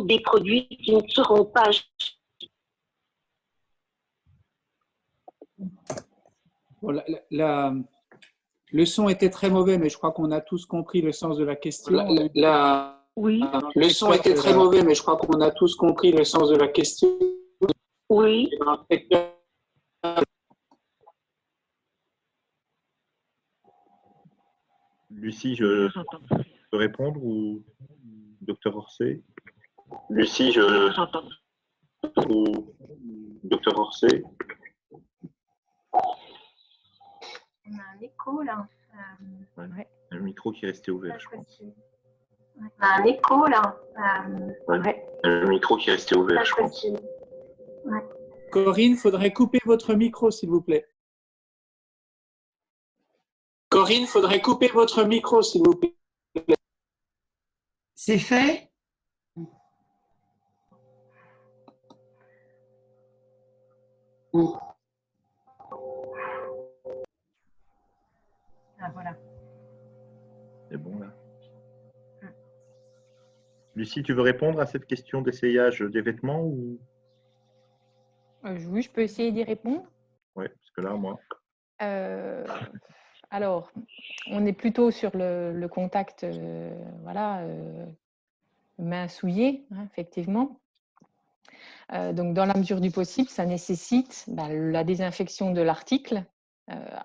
des produits qui ne seront pas achetés. Bon, le son était très mauvais, mais je crois qu'on a tous compris le sens de la question. Oui. Le son était très mauvais, mais je crois qu'on a tous compris le sens de la question. Oui. Lucie, je peux répondre ou docteur Orsay? Lucie, ou docteur Orsay? On a un écho là. Ouais. Le micro qui est resté ouvert, je pense. On a un écho là. Le micro qui est resté ouvert, je pense. Ouais. Corinne, il faudrait couper votre micro, s'il vous plaît. Corinne, il faudrait couper votre micro, s'il vous plaît. C'est fait? Ah, voilà. C'est bon là. Lucie, tu veux répondre à cette question d'essayage des vêtements ou... Oui, je peux essayer d'y répondre. Oui, parce que là, moi... Alors, on est plutôt sur le contact, main souillée, hein, effectivement. Donc, dans la mesure du possible, ça nécessite la désinfection de l'article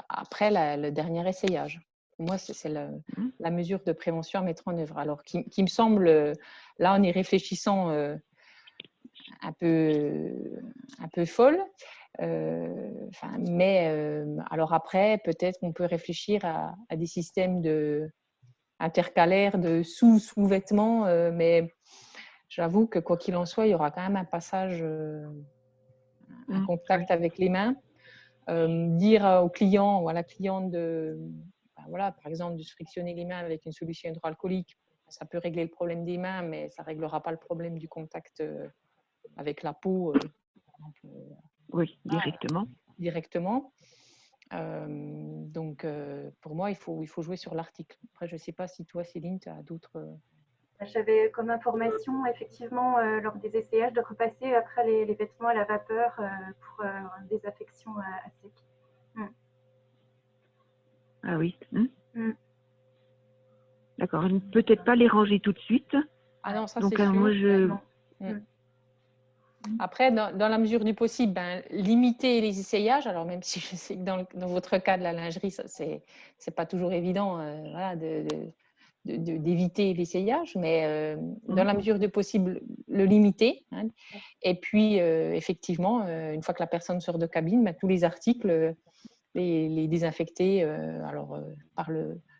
après le dernier essayage. Pour moi, c'est la mesure de prévention à mettre en œuvre. Alors, qui me semble, là, en y réfléchissant, un peu folle. Alors après, peut-être qu'on peut réfléchir à des systèmes intercalaires de sous-vêtements, mais j'avoue que quoi qu'il en soit, il y aura quand même un passage, un contact avec les mains. Dire aux clients, par exemple, de se frictionner les mains avec une solution hydroalcoolique, ça peut régler le problème des mains, mais ça ne réglera pas le problème du contact avec la peau. Oui, directement. Directement. Donc, pour moi, il faut jouer sur l'article. Après, je ne sais pas si toi, Céline, tu as d'autres... J'avais comme information, effectivement, lors des essayages, de repasser après les vêtements à la vapeur pour une désinfection à sec. Ah oui. D'accord. Peut-être pas les ranger tout de suite. Ah non, ça donc, c'est sûr. Moi, je... Après, dans la mesure du possible, limiter les essayages. Alors, même si je sais que dans votre cas de la lingerie, c'est pas toujours évident d'éviter l'essayage, mais dans la mesure du possible, le limiter. Hein. Et puis, effectivement, une fois que la personne sort de cabine, tous les articles, les désinfecter. Par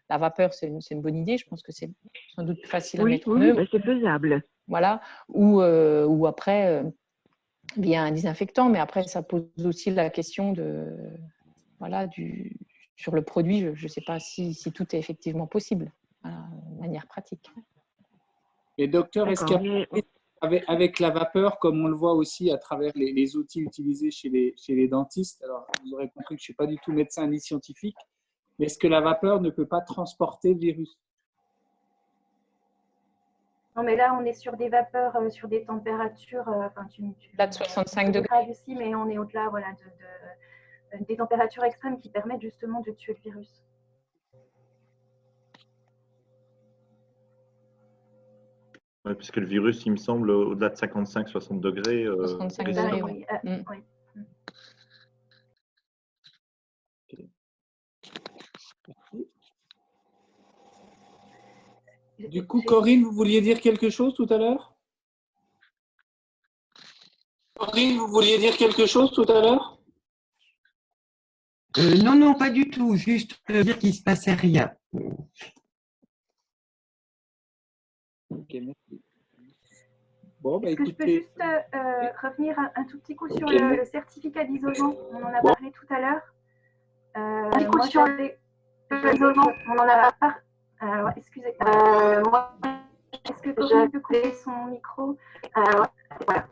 la vapeur, c'est une bonne idée. Je pense que c'est sans doute plus facile à mettre en œuvre. C'est faisable. Voilà. Ou après, bien un désinfectant, mais après, ça pose aussi la question sur le produit. Je ne sais pas si tout est effectivement possible de manière pratique. Et docteur, est-ce qu'avec la vapeur, comme on le voit aussi à travers les outils utilisés chez les dentistes, alors vous aurez compris que je ne suis pas du tout médecin ni scientifique, mais est-ce que la vapeur ne peut pas transporter le virus? Non, mais là, on est sur des vapeurs, sur des températures. Là, de 65 degrés. Aussi, mais on est au-delà des températures extrêmes qui permettent justement de tuer le virus. Oui, puisque le virus, il me semble, au-delà de 55-60 degrés. 65 degrés, oui. Du coup, Corinne, vous vouliez dire quelque chose tout à l'heure? Corinne, vous vouliez dire quelque chose tout à l'heure? Non, non, pas du tout. Juste dire qu'il ne se passait rien. Ok, merci. Bon, bah, Est-ce que je peux écoutez, juste revenir un tout petit coup sur le certificat d'isolement? On en a parlé tout à l'heure. Moi, j'avais l'isolement, on en a parlé. Alors, excusez. Est-ce que Corinne peut couper son micro? Voilà.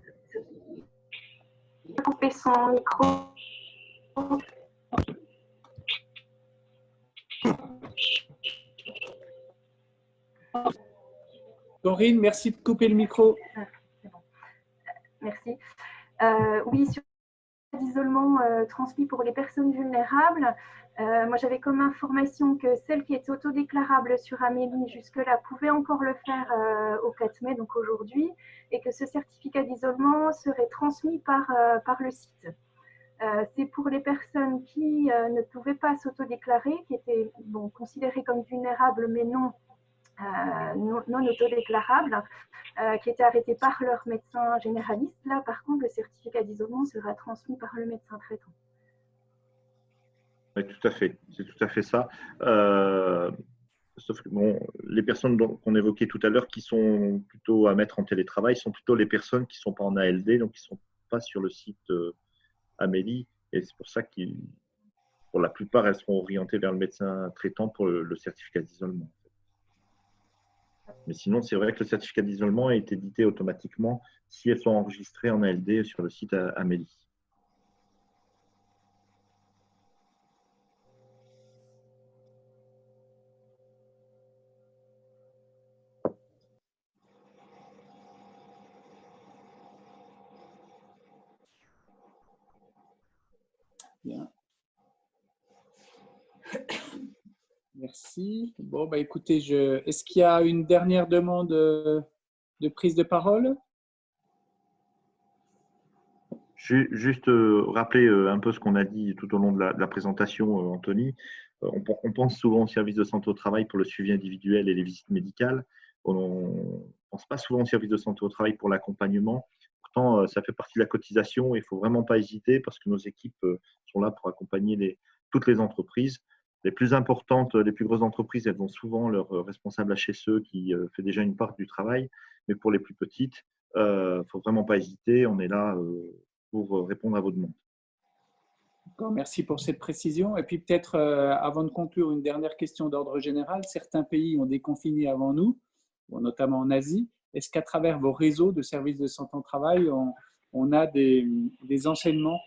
Couper son micro. Corinne, merci de couper le micro. C'est bon. Merci. Oui, sur l'isolement transmis pour les personnes vulnérables, moi j'avais comme information que celles qui étaient autodéclarables sur Amélie jusque-là pouvaient encore le faire au 4 mai, donc aujourd'hui, et que ce certificat d'isolement serait transmis par le site. C'est pour les personnes qui ne pouvaient pas s'autodéclarer, qui étaient considérées comme vulnérables mais non autodéclarables, qui étaient arrêtés par leur médecin généraliste. Là, par contre, le certificat d'isolement sera transmis par le médecin traitant. Oui, tout à fait. C'est tout à fait ça. Sauf que les personnes qu'on évoquait tout à l'heure qui sont plutôt à mettre en télétravail sont plutôt les personnes qui ne sont pas en ALD, donc qui ne sont pas sur le site Amélie. Et c'est pour ça que pour la plupart, elles seront orientées vers le médecin traitant pour le certificat d'isolement. Mais sinon, c'est vrai que le certificat d'isolement est édité automatiquement si elles sont enregistrées en ALD sur le site Amélie. Bien. Merci. Bon, bah, écoutez, est-ce qu'il y a une dernière demande de prise de parole? Juste rappeler un peu ce qu'on a dit tout au long de la présentation, Anthony. On pense souvent au service de santé au travail pour le suivi individuel et les visites médicales. On ne pense pas souvent au service de santé au travail pour l'accompagnement. Pourtant, ça fait partie de la cotisation et il ne faut vraiment pas hésiter parce que nos équipes sont là pour accompagner toutes les entreprises. Les plus importantes, les plus grosses entreprises, elles ont souvent leur responsable HSE qui fait déjà une part du travail. Mais pour les plus petites, il ne faut vraiment pas hésiter. On est là pour répondre à vos demandes. Merci pour cette précision. Et puis peut-être, avant de conclure, une dernière question d'ordre général. Certains pays ont déconfiné avant nous, notamment en Asie. Est-ce qu'à travers vos réseaux de services de santé au travail, on a des enseignements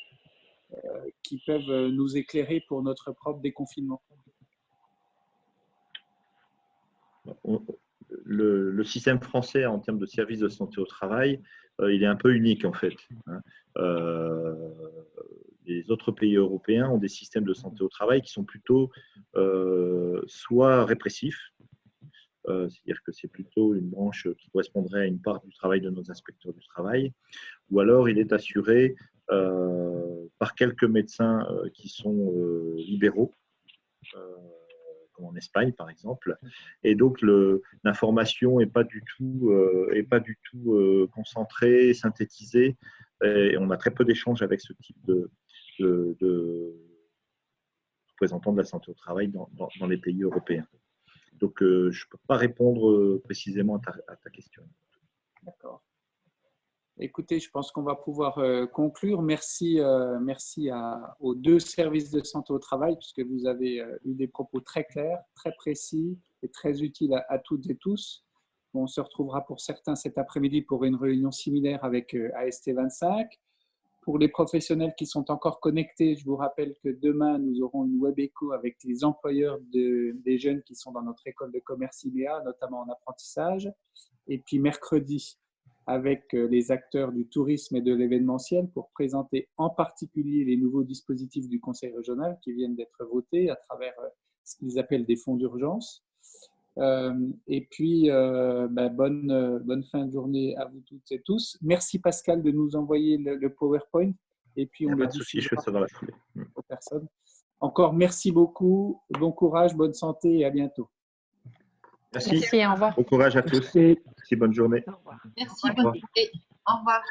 qui peuvent nous éclairer pour notre propre déconfinement? Le système français en termes de services de santé au travail, il est un peu unique en fait. Les autres pays européens ont des systèmes de santé au travail qui sont plutôt soit répressifs, c'est-à-dire que c'est plutôt une branche qui correspondrait à une part du travail de nos inspecteurs du travail, ou alors il est assuré par quelques médecins qui sont libéraux, comme en Espagne par exemple, et donc l'information n'est pas du tout concentrée, synthétisée, et on a très peu d'échanges avec ce type de représentants de la santé au travail dans les pays européens. Donc, je ne peux pas répondre précisément à ta question. D'accord. Écoutez, je pense qu'on va pouvoir conclure. Merci aux deux services de santé au travail, puisque vous avez eu des propos très clairs, très précis et très utiles à toutes et tous. On se retrouvera pour certains cet après-midi pour une réunion similaire avec AST25. Pour les professionnels qui sont encore connectés, je vous rappelle que demain, nous aurons une web écho avec les employeurs des jeunes qui sont dans notre école de commerce IMEA, notamment en apprentissage. Et puis mercredi, avec les acteurs du tourisme et de l'événementiel pour présenter en particulier les nouveaux dispositifs du Conseil régional qui viennent d'être votés à travers ce qu'ils appellent des fonds d'urgence. Et puis, bonne fin de journée à vous toutes et tous. Merci Pascal de nous envoyer le PowerPoint. Et puis, on le diffuse aux personnes. Encore merci beaucoup. Bon courage, bonne santé et à bientôt. Merci. Merci, au revoir. Bon courage à tous. Merci, bonne journée. Merci, bonne journée. Au revoir.